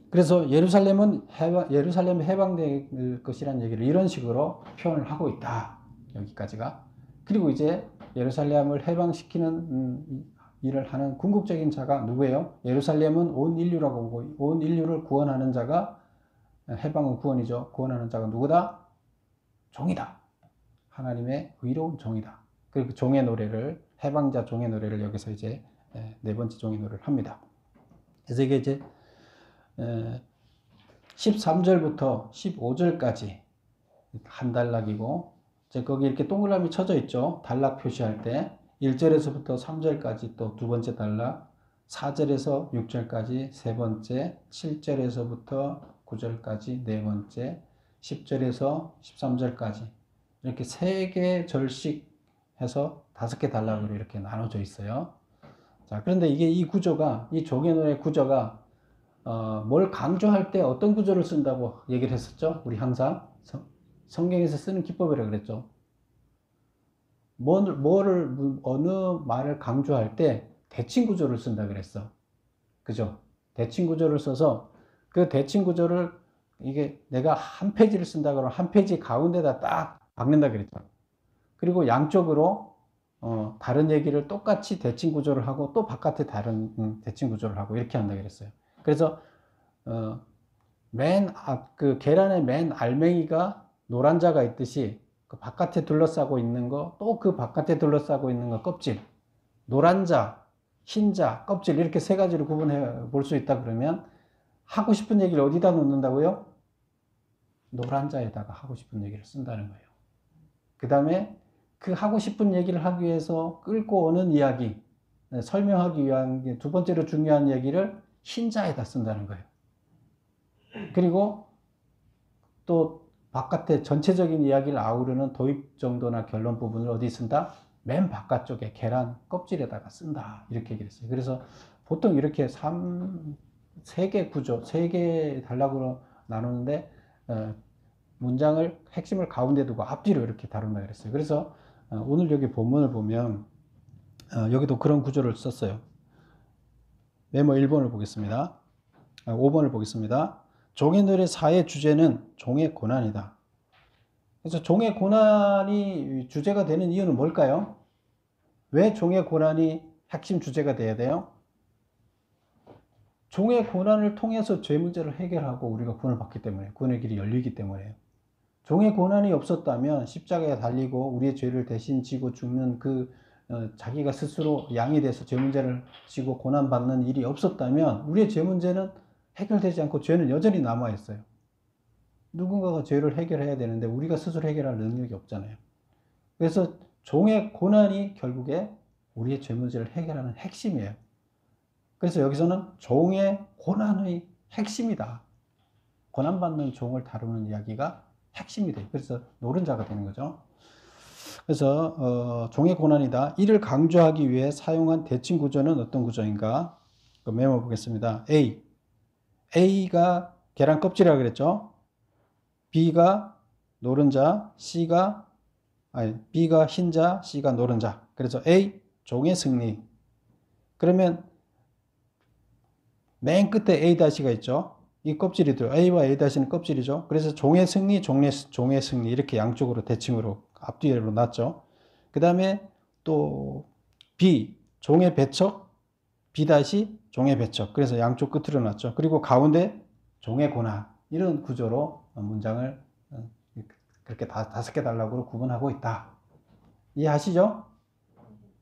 그래서 예루살렘이 해방될 것이라는 얘기를 이런 식으로 표현을 하고 있다. 여기까지가. 그리고 이제 예루살렘을 해방시키는 일을 하는 궁극적인 자가 누구예요? 예루살렘은 온 인류라고 보고 온 인류를 구원하는 자가, 해방은 구원이죠. 구원하는 자가 누구다? 종이다. 하나님의 의로운 종이다. 그리고 종의 노래를, 해방자 종의 노래를 여기서 이제 네 번째 종의 노래를 합니다. 그래서 이게 이제 13절부터 15절까지 한 단락이고, 이제 거기 이렇게 동그라미 쳐져 있죠. 단락 표시할 때 1절에서부터 3절까지 또 두 번째 단락, 4절에서 6절까지 세 번째, 7절에서부터 9절까지 네 번째, 10절에서 13절까지 이렇게 세 개 절씩 해서 5개 단락으로 이렇게 나눠져 있어요. 자, 그런데 이 구조가, 이 종의 노래 구조가 뭘 강조할 때 어떤 구조를 쓴다고 얘기를 했었죠? 우리 항상 성경에서 쓰는 기법이라고 그랬죠. 어느 말을 강조할 때 대칭 구조를 쓴다 그랬어. 그죠? 대칭 구조를 써서 그 대칭 구조를 이게 내가 한 페이지를 쓴다 그러면 한 페이지 가운데다 딱 박는다 그랬죠. 그리고 양쪽으로 다른 얘기를 똑같이 대칭 구조를 하고 또 바깥에 다른 대칭 구조를 하고 이렇게 한다 그랬어요. 그래서 맨 앞 그 계란의 맨 알맹이가 노란 자가 있듯이 그 바깥에 둘러싸고 있는 거, 또 그 바깥에 둘러싸고 있는 거 껍질, 노란 자, 흰 자, 껍질 이렇게 세 가지로 구분해 볼 수 있다 그러면 하고 싶은 얘기를 어디다 놓는다고요? 노란 자에다가 하고 싶은 얘기를 쓴다는 거예요. 그 다음에 그 하고 싶은 얘기를 하기 위해서 끌고 오는 이야기, 설명하기 위한 두 번째로 중요한 얘기를 흰 자에다 쓴다는 거예요. 그리고 또 바깥에 전체적인 이야기를 아우르는 도입 정도나 결론 부분을 어디 쓴다? 맨 바깥쪽에 계란 껍질에다가 쓴다. 이렇게 얘기를 했어요. 그래서 보통 이렇게 3개 구조, 3개 단락으로 나누는데 문장을 핵심을 가운데 두고 앞뒤로 이렇게 다룬다 그랬어요. 그래서 오늘 여기 본문을 보면 여기도 그런 구조를 썼어요. 메모 1번을 보겠습니다. 5번을 보겠습니다. 종의 노래 4의 주제는 종의 고난이다. 그래서 종의 고난이 주제가 되는 이유는 뭘까요? 왜 종의 고난이 핵심 주제가 돼야 돼요? 종의 고난을 통해서 죄 문제를 해결하고 우리가 구원을 받기 때문에, 구원의 길이 열리기 때문에요. 종의 고난이 없었다면 십자가에 달리고 우리의 죄를 대신 지고 죽는 자기가 스스로 양이 돼서 죄 문제를 지고 고난받는 일이 없었다면 우리의 죄 문제는 해결되지 않고 죄는 여전히 남아있어요. 누군가가 죄를 해결해야 되는데 우리가 스스로 해결할 능력이 없잖아요. 그래서 종의 고난이 결국에 우리의 죄 문제를 해결하는 핵심이에요. 그래서 여기서는 종의 고난의 핵심이다. 고난받는 종을 다루는 이야기가 핵심이 돼요. 그래서 노른자가 되는 거죠. 그래서 종의 고난이다. 이를 강조하기 위해 사용한 대칭 구조는 어떤 구조인가? 메모 보겠습니다. A가 계란 껍질이라고 그랬죠. B가 노른자, B가 흰자, C가 노른자. 그래서 A, 종의 승리. 그러면 맨 끝에 A-가 있죠. 이 껍질이죠. A와 A-는 껍질이죠. 그래서 종의 승리, 종의 승리 이렇게 양쪽으로 대칭으로 앞뒤로 놨죠. 그 다음에 또 B, 종의 배척, B-, 종의 배척. 그래서 양쪽 끝으로 놨죠. 그리고 가운데 종의 고난. 이런 구조로 문장을 그렇게 5개 단락으로 구분하고 있다. 이해하시죠?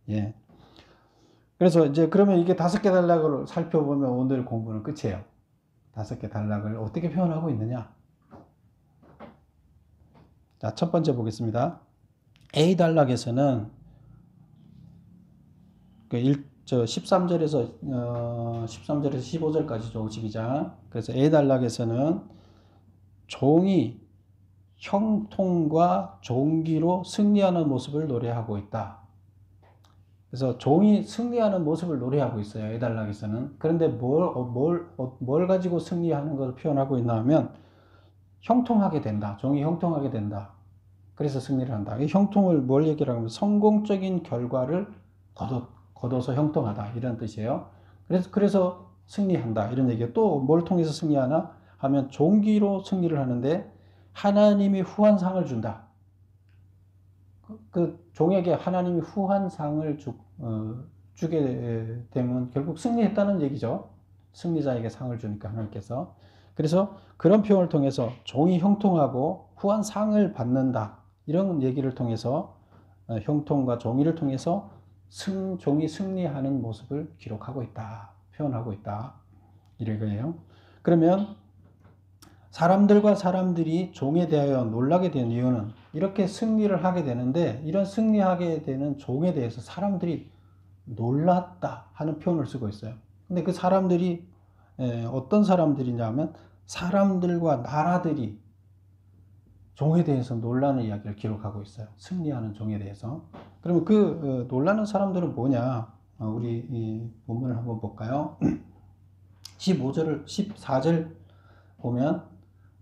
예. 그래서 이제 그러면 이게 5개 단락을 살펴보면 오늘 공부는 끝이에요. 5개 단락을 어떻게 표현하고 있느냐? 자, 첫 번째 보겠습니다. A 단락에서는 13절에서 15절까지죠. 52장. 그래서 A 단락에서는 종이 형통과 종기로 승리하는 모습을 노래하고 있다. 그래서 종이 승리하는 모습을 노래하고 있어요. A 단락에서는. 그런데 뭘 가지고 승리하는 것을 표현하고 있나 하면 형통하게 된다. 종이 형통하게 된다. 그래서 승리를 한다. 이 형통을 뭘 얘기를 하면 성공적인 결과를 거둬서 형통하다. 이런 뜻이에요. 그래서 승리한다. 이런 얘기예요. 또 뭘 통해서 승리하나 하면 종기로 승리를 하는데 하나님이 후한상을 준다. 그 종에게 하나님이 후한상을 주게 되면 결국 승리했다는 얘기죠. 승리자에게 상을 주니까 하나님께서. 그래서 그런 표현을 통해서 종이 형통하고 후한상을 받는다. 이런 얘기를 통해서 형통과 종이를 통해서 종이 승리하는 모습을 기록하고 있다. 표현하고 있다. 이거예요. 그러면 사람들과 사람들이 종에 대하여 놀라게 된 이유는 이렇게 승리를 하게 되는데 이런 승리하게 되는 종에 대해서 사람들이 놀랐다 하는 표현을 쓰고 있어요. 근데 그 사람들이 어떤 사람들이냐면 사람들과 나라들이 종에 대해서 놀라는 이야기를 기록하고 있어요. 승리하는 종에 대해서. 그러면 그 놀라는 사람들은 뭐냐? 우리 이 본문을 한번 볼까요? 14절 보면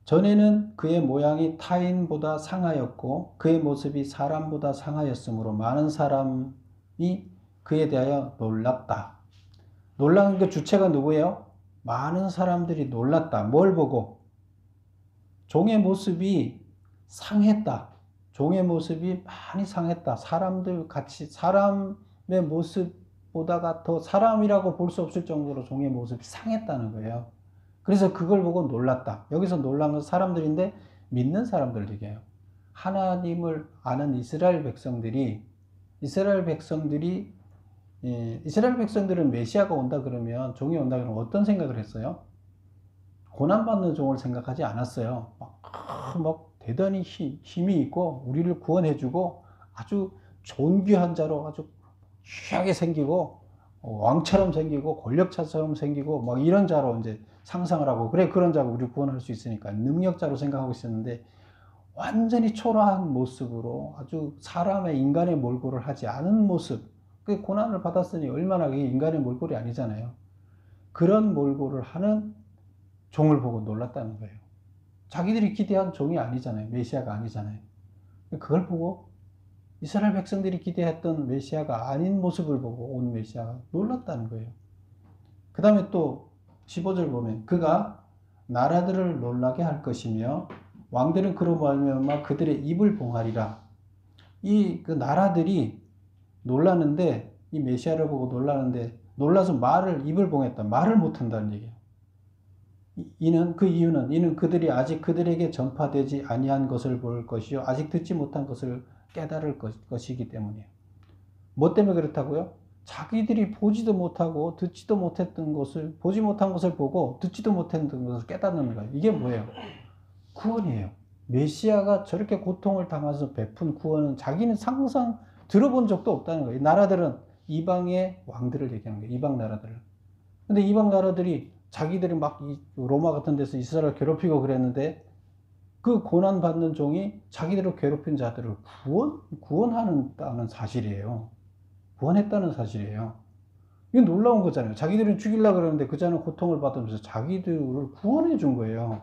전에는 그의 모양이 타인보다 상하였고 그의 모습이 사람보다 상하였으므로 많은 사람이 그에 대하여 놀랐다. 놀라는 그 주체가 누구예요? 많은 사람들이 놀랐다. 뭘 보고? 종의 모습이 상했다. 종의 모습이 많이 상했다. 사람들 같이 사람의 모습보다가 더 사람이라고 볼 수 없을 정도로 종의 모습이 상했다는 거예요. 그래서 그걸 보고 놀랐다. 여기서 놀란 건 사람들인데 믿는 사람들 얘기해요. 하나님을 아는 이스라엘 백성들이 이스라엘 백성들은 메시아가 온다 그러면 종이 온다 그러면 어떤 생각을 했어요? 고난받는 종을 생각하지 않았어요. 막 대단히 힘이 있고 우리를 구원해주고 아주 존귀한 자로 아주 귀하게 생기고 왕처럼 생기고 권력자처럼 생기고 막 이런 자로 이제 상상을 하고 그래 그런 자가 우리를 구원할 수 있으니까 능력자로 생각하고 있었는데 완전히 초라한 모습으로 아주 사람의 인간의 몰골을 하지 않은 모습 그 고난을 받았으니 얼마나 그게 인간의 몰골이 아니잖아요. 그런 몰골을 하는 종을 보고 놀랐다는 거예요. 자기들이 기대한 종이 아니잖아요. 메시아가 아니잖아요. 그걸 보고 이스라엘 백성들이 기대했던 메시아가 아닌 모습을 보고 온 메시아가 놀랐다는 거예요. 그 다음에 또 15절 보면 그가 나라들을 놀라게 할 것이며 왕들은 그로 말미암아 그들의 입을 봉하리라. 이 그 나라들이 놀라는데 이 메시아를 보고 놀라는데 놀라서 입을 봉했다. 말을 못한다는 얘기예요. 이는 그들이 아직 그들에게 전파되지 아니한 것을 볼 것이요 아직 듣지 못한 것을 깨달을 것이기 때문이에요. 뭐 때문에 그렇다고요? 자기들이 보지도 못하고 듣지도 못했던 것을 보지 못한 것을 보고 듣지도 못했던 것을 깨닫는 거예요. 이게 뭐예요? 구원이에요. 메시아가 저렇게 고통을 당해서 베푼 구원은 자기는 상상 들어본 적도 없다는 거예요. 나라들은 이방의 왕들을 얘기하는 거예요. 이방 나라들을. 근데 이방 나라들이 자기들이 막 로마 같은 데서 이스라엘을 괴롭히고 그랬는데 그 고난받는 종이 자기들을 괴롭힌 자들을 구원하는 사실이에요. 구원했다는 사실이에요. 이게 놀라운 거잖아요. 자기들은 죽이려고 그러는데 그 자는 고통을 받으면서 자기들을 구원해 준 거예요.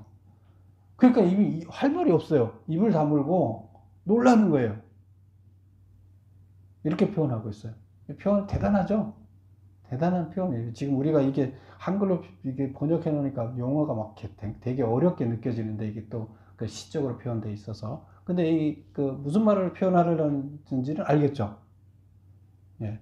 그러니까 입이 할 말이 없어요. 입을 다물고 놀라는 거예요. 이렇게 표현하고 있어요. 표현 대단하죠? 대단한 표현이에요. 지금 우리가 이게 한글로 이게 번역해 놓으니까 용어가 막 되게 어렵게 느껴지는데 이게 또 그 시적으로 표현되어 있어서. 근데 이 그 무슨 말을 표현하려는지는 알겠죠? 예.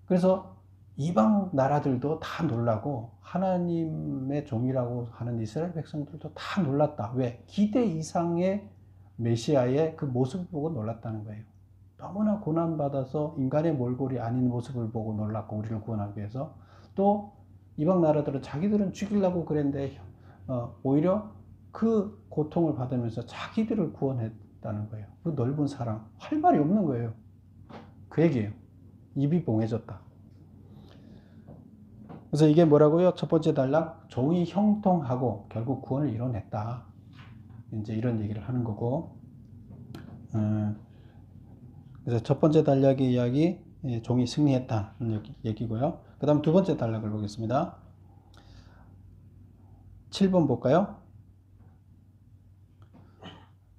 그래서 이방 나라들도 다 놀라고 하나님의 종이라고 하는 이스라엘 백성들도 다 놀랐다. 왜? 기대 이상의 메시아의 그 모습을 보고 놀랐다는 거예요. 너무나 고난받아서 인간의 몰골이 아닌 모습을 보고 놀랐고 우리를 구원하기 위해서 또 이방 나라들은 자기들은 죽이려고 그랬는데 오히려 그 고통을 받으면서 자기들을 구원했다는 거예요. 그 넓은 사랑 할 말이 없는 거예요. 그 얘기예요. 입이 봉해졌다. 그래서 이게 뭐라고요? 첫 번째 단락 종이 형통하고 결국 구원을 이뤄냈다. 이제 이런 얘기를 하는 거고 그래서 첫 번째 단락의 이야기 종이 승리했다는 얘기고요. 그 다음 두 번째 단락을 보겠습니다. 7번 볼까요?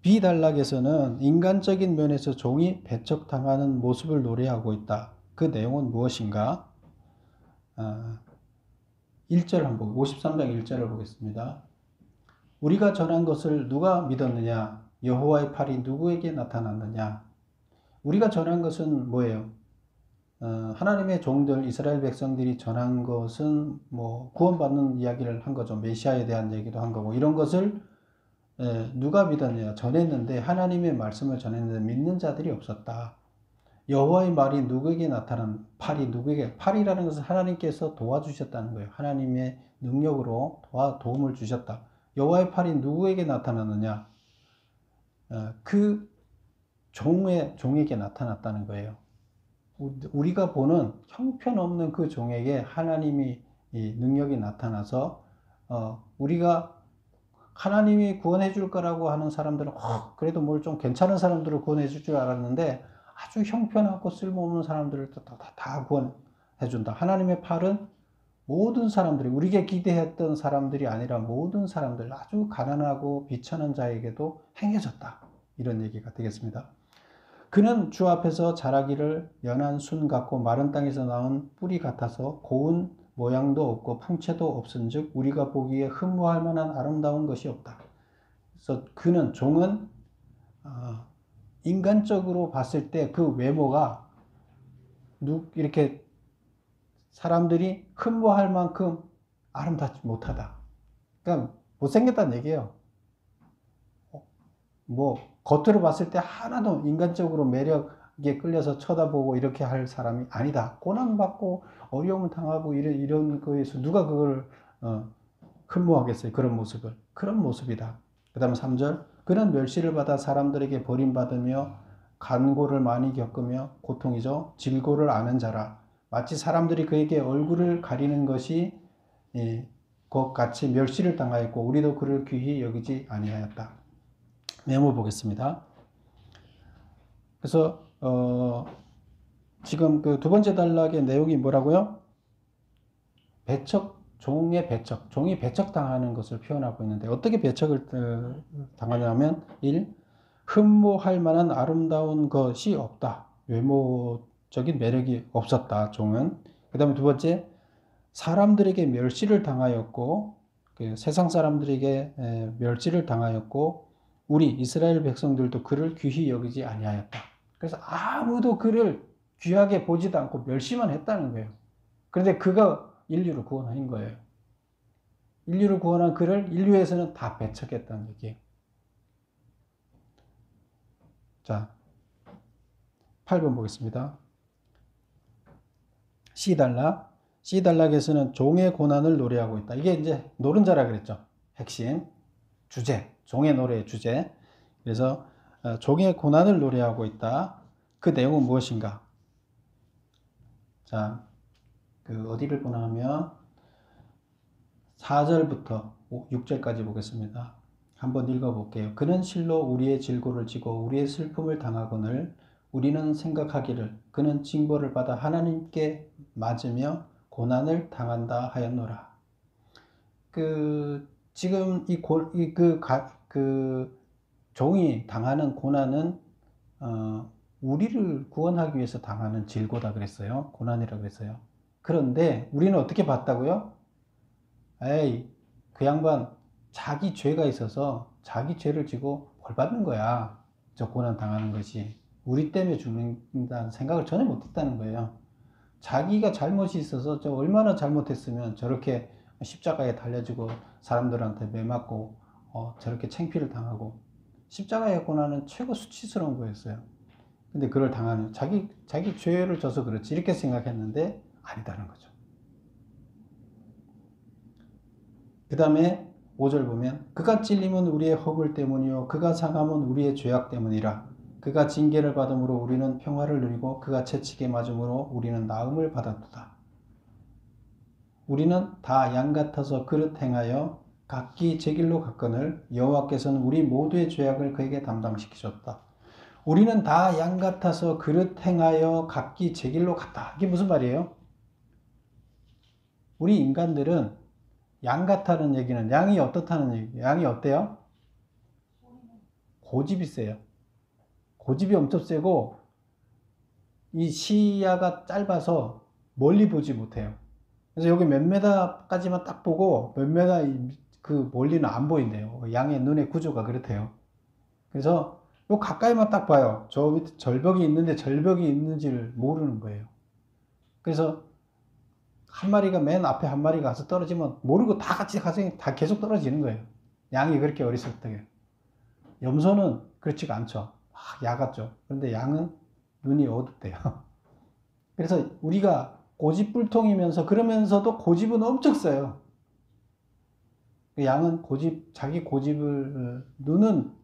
B단락에서는 인간적인 면에서 종이 배척당하는 모습을 노래하고 있다. 그 내용은 무엇인가? 1절 한번 53장 1절을 보겠습니다. 우리가 전한 것을 누가 믿었느냐? 여호와의 팔이 누구에게 나타났느냐? 우리가 전한 것은 뭐예요? 하나님의 종들 이스라엘 백성들이 전한 것은 뭐 구원받는 이야기를 한 거죠. 메시아에 대한 얘기도 한 거고 이런 것을 누가 믿었냐? 전했는데 하나님의 말씀을 전했는데 믿는 자들이 없었다. 여호와의 말이 누구에게 나타난 팔이 누구에게 팔이라는 것은 하나님께서 도와주셨다는 거예요. 하나님의 능력으로 도움을 주셨다. 여호와의 팔이 누구에게 나타났느냐? 그 종에게 나타났다는 거예요. 우리가 보는 형편없는 그 종에게 하나님이 이 능력이 나타나서 우리가 하나님이 구원해 줄 거라고 하는 사람들은 그래도 뭘 좀 괜찮은 사람들을 구원해 줄 줄 알았는데 아주 형편없고 쓸모없는 사람들을 다 구원해 준다. 하나님의 팔은 모든 사람들이 우리가 기대했던 사람들이 아니라 모든 사람들 아주 가난하고 비천한 자에게도 행해졌다. 이런 얘기가 되겠습니다. 그는 주 앞에서 자라기를 연한 순 같고 마른 땅에서 나온 뿌리 같아서 고운 모양도 없고 풍채도 없은즉 우리가 보기에 흠모할 만한 아름다운 것이 없다. 그래서 그는 종은 인간적으로 봤을 때 그 외모가 이렇게 사람들이 흠모할 만큼 아름답지 못하다. 그러니까 못생겼다는 얘기예요. 뭐 겉으로 봤을 때 하나도 인간적으로 매력에 끌려서 쳐다보고 이렇게 할 사람이 아니다. 고난받고 어려움을 당하고 이런 거에서 누가 그걸 흠모하겠어요. 그런 모습을. 그런 모습이다. 그 다음 3절 그는 멸시를 받아 사람들에게 버림받으며 간고를 많이 겪으며 고통이죠. 질고를 아는 자라. 마치 사람들이 그에게 얼굴을 가리는 것이 것 같이 멸시를 당하였고 우리도 그를 귀히 여기지 아니하였다. 메모 보겠습니다. 그래서 지금 그 두 번째 단락의 내용이 뭐라고요? 종의 배척, 종이 배척당하는 것을 표현하고 있는데 어떻게 배척을 당하냐면 1. 흠모할 만한 아름다운 것이 없다. 외모적인 매력이 없었다. 종은. 그 다음에 두 번째 사람들에게 멸시를 당하였고 세상 사람들에게 멸시를 당하였고 우리 이스라엘 백성들도 그를 귀히 여기지 아니하였다. 그래서 아무도 그를 귀하게 보지도 않고 멸시만 했다는 거예요. 그런데 그가 인류를 구원한 거예요. 인류를 구원한 그를 인류에서는 다 배척했다는 얘기예요. 자, 8번 보겠습니다. C단락에서는 종의 고난을 노래하고 있다. 이게 이제 노른자라 그랬죠. 핵심 주제, 종의 노래의 주제. 그래서 종의 고난을 노래하고 있다. 그 내용은 무엇인가? 자, 어디를 보나 하면 4절부터 6절까지 보겠습니다. 한번 읽어볼게요. 그는 실로 우리의 질고를 지고 우리의 슬픔을 당하거늘 우리는 생각하기를 그는 징벌을 받아 하나님께 맞으며 고난을 당한다 하였노라. 지금 종이 당하는 고난은 우리를 구원하기 위해서 당하는 질고다 그랬어요. 고난이라고 그랬어요. 그런데 우리는 어떻게 봤다고요? 에이, 그 양반 자기 죄가 있어서 자기 죄를 지고 벌 받는 거야. 저 고난 당하는 것이. 우리 때문에 죽는다는 생각을 전혀 못했다는 거예요. 자기가 잘못이 있어서 저 얼마나 잘못했으면 저렇게 십자가에 달려지고 사람들한테 매맞고 저렇게 창피를 당하고 십자가의 고난은 최고 수치스러운 거였어요. 근데 그걸 당하는 자기 죄를 져서 그렇지 이렇게 생각했는데 아니다는 거죠. 그 다음에 5절 보면 그가 찔림은 우리의 허물 때문이요 그가 상함은 우리의 죄악 때문이라. 그가 징계를 받음으로 우리는 평화를 누리고 그가 채찍에 맞음으로 우리는 나음을 받았도다. 우리는 다 양 같아서 그릇 행하여 각기 제 길로 갔거늘 여호와께서는 우리 모두의 죄악을 그에게 담당시키셨다. 우리는 다 양 같아서 그릇 행하여 각기 제 길로 갔다. 이게 무슨 말이에요? 우리 인간들은 양 같다는 얘기는 양이 어떻다는 얘기예요? 양이 어때요? 고집이 세요. 고집이 엄청 세고 이 시야가 짧아서 멀리 보지 못해요. 그래서 여기 몇 메다까지만 딱 보고 몇 메다 그 멀리는 안 보인대요. 양의 눈의 구조가 그렇대요. 그래서 요 가까이만 딱 봐요. 저 밑에 절벽이 있는데 절벽이 있는지를 모르는 거예요. 그래서 한 마리가 맨 앞에 한 마리가 가서 떨어지면 모르고 다 같이 가서 다 계속 떨어지는 거예요. 양이 그렇게 어리석대요. 염소는 그렇지가 않죠. 야같죠. 그런데 양은 눈이 어둡대요. 그래서 우리가 고집불통이면서 그러면서도 고집은 엄청 써요. 양은 자기 고집을, 눈은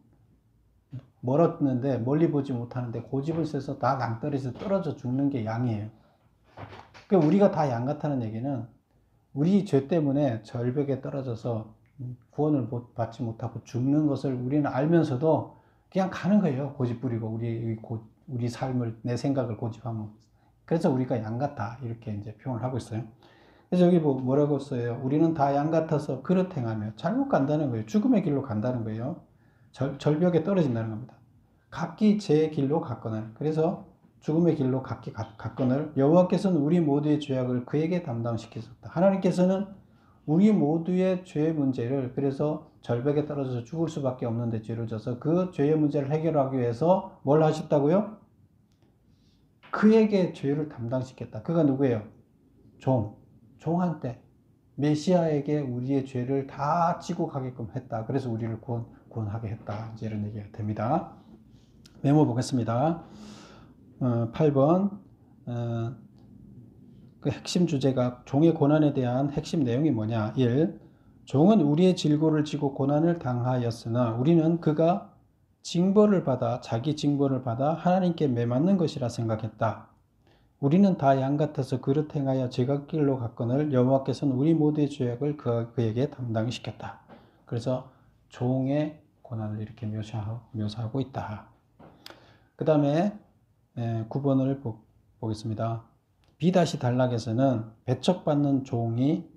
멀었는데 멀리 보지 못하는데 고집을 써서 다 낭떠러지에서 떨어져 죽는 게 양이에요. 그러니까 우리가 다 양 같다는 얘기는 우리 죄 때문에 절벽에 떨어져서 구원을 받지 못하고 죽는 것을 우리는 알면서도 그냥 가는 거예요. 고집 부리고 우리 삶을 내 생각을 고집하면. 그래서 우리가 양 같다 이렇게 이제 표현을 하고 있어요. 그래서 여기 뭐라고 써요? 우리는 다 양 같아서 그릇 행하며 잘못 간다는 거예요. 죽음의 길로 간다는 거예요. 절벽에 떨어진다는 겁니다. 각기 제 길로 갔거늘. 그래서 죽음의 길로 갔거늘 여호와께서는 우리 모두의 죄악을 그에게 담당시키셨다. 하나님께서는 우리 모두의 죄의 문제를, 그래서 절벽에 떨어져서 죽을 수밖에 없는데 죄를 져서 그 죄의 문제를 해결하기 위해서 뭘 하셨다고요? 그에게 죄를 담당시켰다. 그가 누구예요? 종한테 메시아에게 우리의 죄를 다 지고 가게끔 했다. 그래서 우리를 구원하게 했다. 이제 이런 얘기가 됩니다. 메모 보겠습니다. 8번 그 핵심 주제가 종의 고난에 대한 핵심 내용이 뭐냐. 1. 종은 우리의 질고를 지고 고난을 당하였으나 우리는 그가 자기 징벌을 받아 하나님께 매맞는 것이라 생각했다. 우리는 다 양 같아서 그릇 행하여 제각길로 갔거늘 여호와께서는 우리 모두의 죄악을 그에게 담당시켰다. 그래서 종의 고난을 이렇게 묘사하고 있다. 그 다음에 9번을 보겠습니다. B-단락에서는 배척받는 종이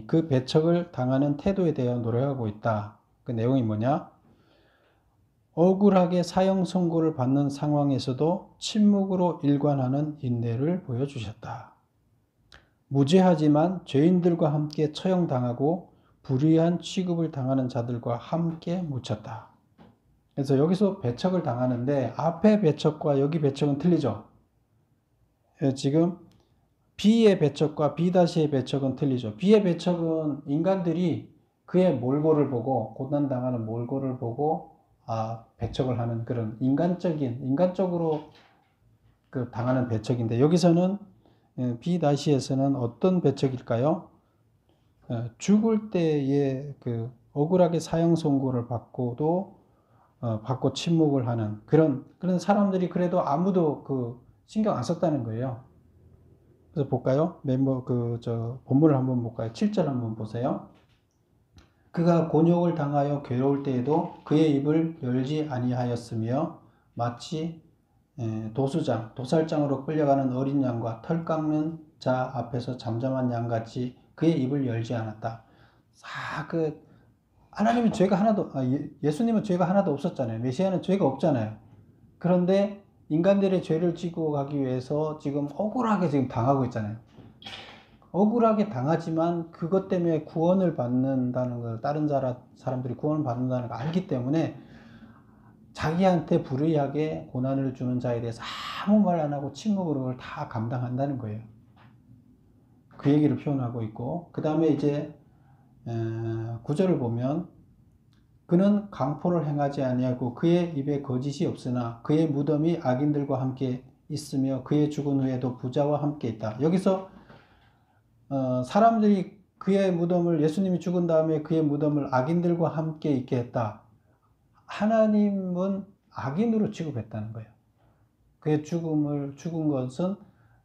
그 배척을 당하는 태도에 대해 노래하고 있다. 그 내용이 뭐냐? 억울하게 사형 선고를 받는 상황에서도 침묵으로 일관하는 인내를 보여주셨다. 무죄하지만 죄인들과 함께 처형당하고 불의한 취급을 당하는 자들과 함께 묻혔다. 그래서 여기서 배척을 당하는데 앞에 배척과 여기 배척은 틀리죠. 지금 B의 배척과 B-의 배척은 틀리죠. B의 배척은 인간들이 그의 몰골을 보고, 고난당하는 몰골을 보고 배척을 하는 그런 인간적으로 그 당하는 배척인데, 여기서는 B-에서는 어떤 배척일까요? 죽을 때에 그 억울하게 사형 선고를 받고 침묵을 하는 그런 사람들이 그래도 아무도 그 신경 안 썼다는 거예요. 그래서 볼까요? 본문을 한번 볼까요? 7절 한번 보세요. 그가 곤욕을 당하여 괴로울 때에도 그의 입을 열지 아니하였으며 마치 도살장으로 끌려가는 어린 양과 털 깎는 자 앞에서 잠잠한 양같이 그의 입을 열지 않았다. 하나님은 예수님은 죄가 하나도 없었잖아요. 메시아는 죄가 없잖아요. 그런데 인간들의 죄를 지고 가기 위해서 지금 억울하게 지금 당하고 있잖아요. 억울하게 당하지만 그것 때문에 구원을 받는다는 걸, 다른 사람들이 구원을 받는다는 걸 알기 때문에 자기한테 불의하게 고난을 주는 자에 대해서 아무 말 안 하고 침묵으로 그걸 다 감당한다는 거예요. 그 얘기를 표현하고 있고, 그 다음에 이제 9절을 보면 그는 강포를 행하지 아니하고 그의 입에 거짓이 없으나 그의 무덤이 악인들과 함께 있으며 그의 죽은 후에도 부자와 함께 있다. 여기서 사람들이 그의 무덤을, 예수님이 죽은 다음에 그의 무덤을 악인들과 함께 있게 했다. 하나님은 악인으로 취급했다는 거예요. 그의 죽은 것은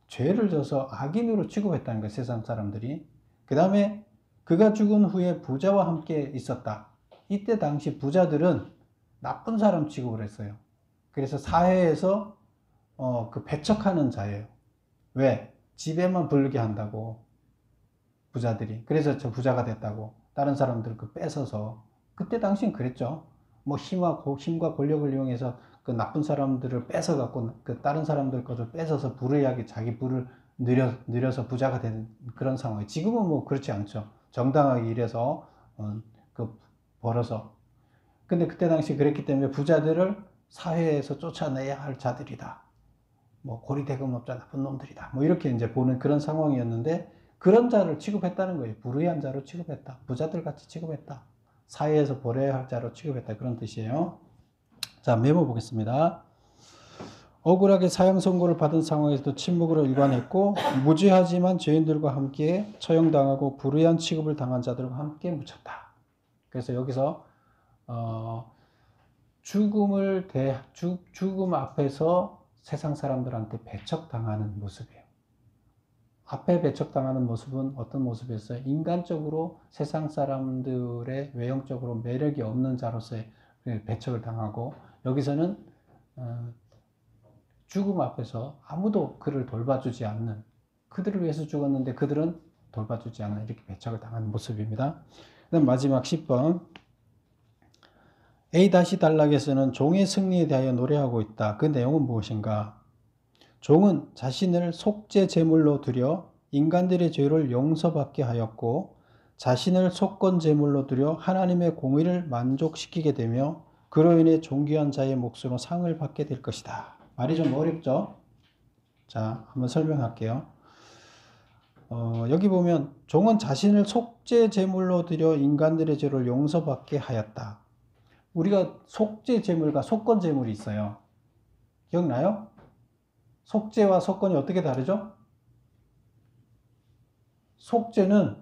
죄를 져서 악인으로 취급했다는 거예요. 세상 사람들이. 그 다음에 그가 죽은 후에 부자와 함께 있었다. 이때 당시 부자들은 나쁜 사람 취급을 했어요. 그래서 사회에서 그 배척하는 자예요. 왜? 집에만 불게 한다고, 부자들이. 그래서 저 부자가 됐다고. 다른 사람들 뺏어서. 그때 당시엔 그랬죠. 뭐 힘과 권력을 이용해서 그 나쁜 사람들을 뺏어갖고 그 다른 사람들 것을 뺏어서 불의하게 자기 부를 누려서 부자가 되는 그런 상황이에요. 지금은 뭐 그렇지 않죠. 정당하게 일해서 벌어서. 근데 그때 당시 그랬기 때문에 부자들을 사회에서 쫓아내야 할 자들이다. 뭐 고리대금업자 나쁜 놈들이다. 뭐 이렇게 이제 보는 그런 상황이었는데, 그런 자를 취급했다는 거예요. 불의한 자로 취급했다. 부자들 같이 취급했다. 사회에서 버려야 할 자로 취급했다. 그런 뜻이에요. 자, 메모 보겠습니다. 억울하게 사형 선고를 받은 상황에서도 침묵으로 일관했고, 무죄하지만 죄인들과 함께 처형당하고 불의한 취급을 당한 자들과 함께 묻혔다. 그래서 여기서 죽음 앞에서 세상 사람들한테 배척당하는 모습이에요. 앞에 배척당하는 모습은 어떤 모습이었어요? 인간적으로 세상 사람들의 외형적으로 매력이 없는 자로서의 배척을 당하고, 여기서는 죽음 앞에서 아무도 그를 돌봐주지 않는, 그들을 위해서 죽었는데 그들은 돌봐주지 않는, 이렇게 배척을 당하는 모습입니다. 그다음 마지막 10번. A-단락에서는 종의 승리에 대하여 노래하고 있다. 그 내용은 무엇인가? 종은 자신을 속죄 제물로 드려 인간들의 죄를 용서받게 하였고 자신을 속건 제물로 드려 하나님의 공의를 만족시키게 되며 그로 인해 존귀한 자의 몫으로 상을 받게 될 것이다. 말이 좀 어렵죠? 자, 한번 설명할게요. 여기 보면 종은 자신을 속죄 제물로 드려 인간들의 죄를 용서받게 하였다. 우리가 속죄 제물과 속건 제물이 있어요. 기억나요? 속죄와 속건이 어떻게 다르죠? 속죄는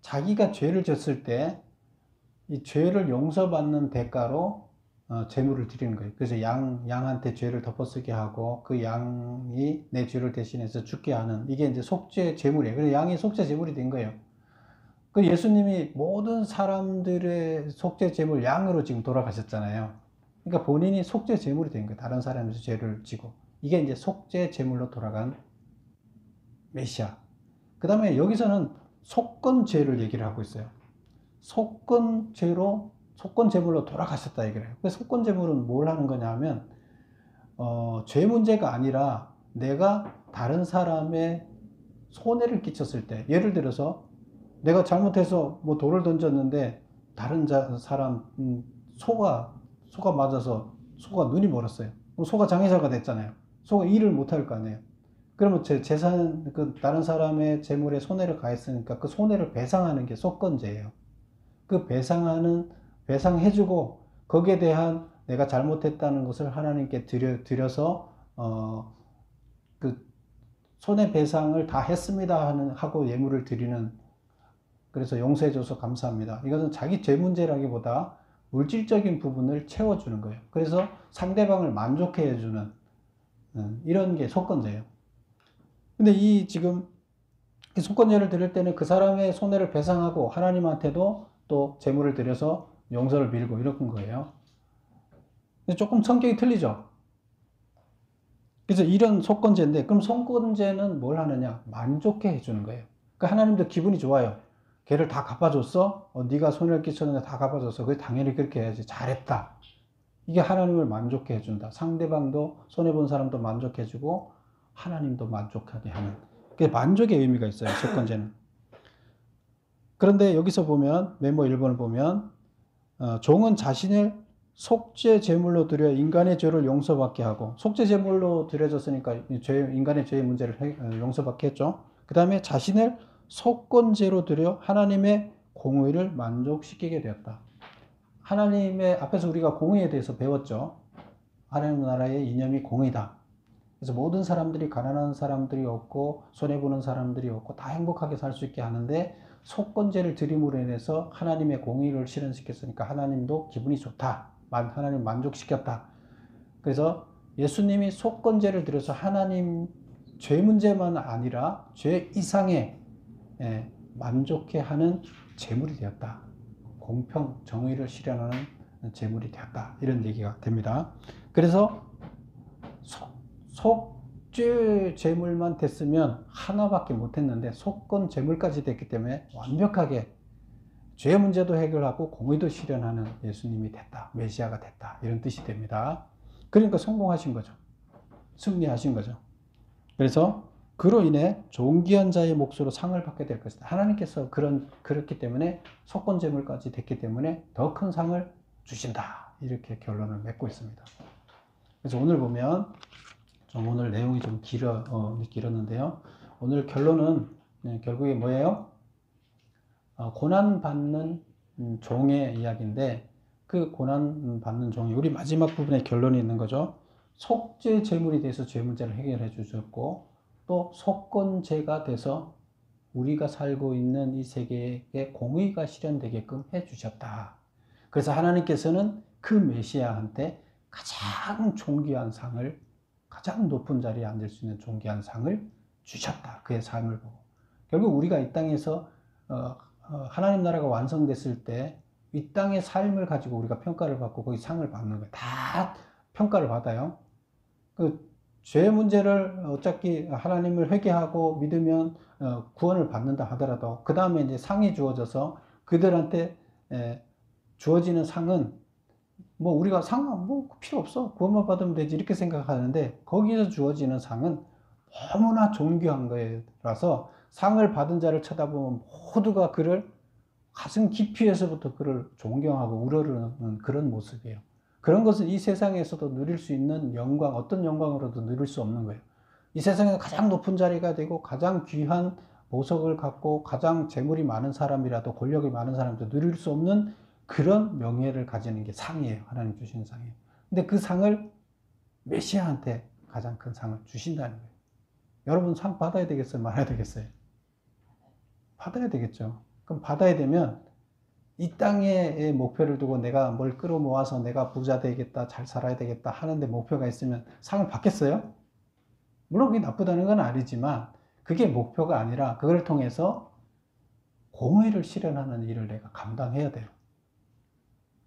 자기가 죄를 졌을 때 이 죄를 용서받는 대가로 제물을 드리는 거예요. 그래서 양한테 죄를 덮어쓰게 하고 그 양이 내 죄를 대신해서 죽게 하는 이게 이제 속죄 제물이에요. 그래서 양이 속죄 제물이 된 거예요. 그 예수님이 모든 사람들의 속죄 제물 양으로 지금 돌아가셨잖아요. 그러니까 본인이 속죄 제물이 된 거예요. 다른 사람에서 죄를 지고. 이게 이제 속죄 제물로 돌아간 메시아. 그 다음에 여기서는 속건죄를 얘기를 하고 있어요. 속건죄로 속건제물로 돌아가셨다 얘기를 해요. 그 속건제물은 뭘 하는 거냐 하면 죄 문제가 아니라 내가 다른 사람의 손해를 끼쳤을 때, 예를 들어서 내가 잘못해서 뭐 돌을 던졌는데 다른 사람 소가 맞아서 소가 눈이 멀었어요. 그럼 소가 장애자가 됐잖아요. 소가 일을 못 할 거 아니에요. 그러면 제 재산, 그 다른 사람의 재물에 손해를 가했으니까 그 손해를 배상하는 게 속건죄예요. 그 배상해주고 거기에 대한 내가 잘못했다는 것을 하나님께 드려서 그 손해배상을 다 했습니다 하고 예물을 드리는, 그래서 용서해줘서 감사합니다. 이것은 자기 죄 문제라기보다 물질적인 부분을 채워주는 거예요. 그래서 상대방을 만족해 해주는 이런 게 속건죄예요. 근데 이 지금 속건죄를 드릴 때는 그 사람의 손해를 배상하고 하나님한테도 또 제물을 드려서 용서를 빌고 이런 거예요. 근데 조금 성격이 틀리죠. 그래서 이런 속건죄인데, 그럼 속건죄는 뭘 하느냐? 만족해 해주는 거예요. 그러니까 하나님도 기분이 좋아요. 걔를 다 갚아줬어? 네가 손해를 끼쳤는데 다 갚아줬어. 그게 당연히 그렇게 해야지. 잘했다. 이게 하나님을 만족해 해준다. 상대방도, 손해본 사람도 만족해주고 하나님도 만족하게 하는, 그게 만족의 의미가 있어요. 속건죄는. 그런데 여기서 보면 메모 1번을 보면 종은 자신을 속죄 제물로 드려 인간의 죄를 용서받게 하고, 속죄 제물로 드려졌으니까 인간의 죄의 문제를 용서받게 했죠. 그 다음에 자신을 속건제로 드려 하나님의 공의를 만족시키게 되었다. 하나님의 앞에서 우리가 공의에 대해서 배웠죠. 하나님 나라의 이념이 공의다. 그래서 모든 사람들이, 가난한 사람들이 없고 손해보는 사람들이 없고 다 행복하게 살 수 있게 하는데, 속건제를 드림으로 인해서 하나님의 공의를 실현시켰으니까 하나님도 기분이 좋다. 하나님 만족시켰다. 그래서 예수님이 속건제를 드려서 하나님 죄 문제만 아니라 죄 이상의 만족해 하는 제물이 되었다. 공평, 정의를 실현하는 제물이 되었다. 이런 얘기가 됩니다. 그래서 속죄 제물만 됐으면 하나밖에 못했는데 속건 제물까지 됐기 때문에 완벽하게 죄 문제도 해결하고 공의도 실현하는 예수님이 됐다. 메시아가 됐다. 이런 뜻이 됩니다. 그러니까 성공하신 거죠. 승리하신 거죠. 그래서 그로 인해 존귀한 자의 몫으로 상을 받게 될 것이다. 하나님께서 그렇기 때문에 속건 제물까지 됐기 때문에 더 큰 상을 주신다. 이렇게 결론을 맺고 있습니다. 그래서 오늘 보면 오늘 내용이 좀 길었는데요. 오늘 결론은 결국에 뭐예요? 고난받는 종의 이야기인데, 그 고난받는 종이 우리 마지막 부분에 결론이 있는 거죠. 속죄 제물이 돼서 죄 문제를 해결해 주셨고, 또 속건제가 돼서 우리가 살고 있는 이 세계에 공의가 실현되게끔 해 주셨다. 그래서 하나님께서는 그 메시아한테 가장 존귀한 상을, 가장 높은 자리에 앉을 수 있는 존귀한 상을 주셨다. 그의 삶을 보고. 결국 우리가 이 땅에서 하나님 나라가 완성됐을 때 이 땅의 삶을 가지고 우리가 평가를 받고 거기 상을 받는 거예요. 다 평가를 받아요. 그 죄 문제를 어차피 하나님을 회개하고 믿으면 구원을 받는다 하더라도 그 다음에 이제 상이 주어져서 그들한테 주어지는 상은 뭐 우리가 상 뭐 필요 없어, 구원만 받으면 되지 이렇게 생각하는데, 거기서 주어지는 상은 너무나 존귀한 거라서 상을 받은 자를 쳐다보면 모두가 그를 가슴 깊이에서부터 그를 존경하고 우러르는 그런 모습이에요. 그런 것은 이 세상에서도 누릴 수 있는 영광, 어떤 영광으로도 누릴 수 없는 거예요. 이 세상에서 가장 높은 자리가 되고 가장 귀한 보석을 갖고 가장 재물이 많은 사람이라도 권력이 많은 사람도 누릴 수 없는 그런 명예를 가지는 게 상이에요. 하나님 주시는 상이에요. 근데 그 상을 메시아한테 가장 큰 상을 주신다는 거예요. 여러분 상 받아야 되겠어요? 말아야 되겠어요? 받아야 되겠죠. 그럼 받아야 되면 이 땅의 목표를 두고 내가 뭘 끌어모아서 내가 부자 되겠다, 잘 살아야 되겠다 하는데 목표가 있으면 상을 받겠어요? 물론 그게 나쁘다는 건 아니지만 그게 목표가 아니라 그걸 통해서 공의를 실현하는 일을 내가 감당해야 돼요.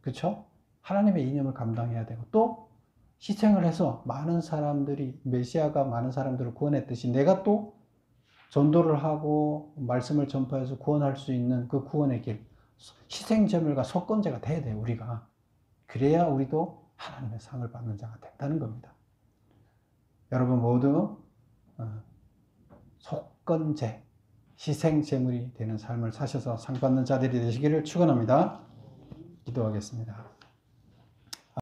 그렇죠? 하나님의 이념을 감당해야 되고 또 희생을 해서 많은 사람들이 메시아가 많은 사람들을 구원했듯이 내가 또 전도를 하고 말씀을 전파해서 구원할 수 있는 그 구원의 길, 희생제물과 속건제가 돼야 돼요, 우리가. 그래야 우리도 하나님의 상을 받는 자가 된다는 겁니다. 여러분 모두 속건제, 희생제물이 되는 삶을 사셔서 상 받는 자들이 되시기를 축원합니다. 기도하겠습니다.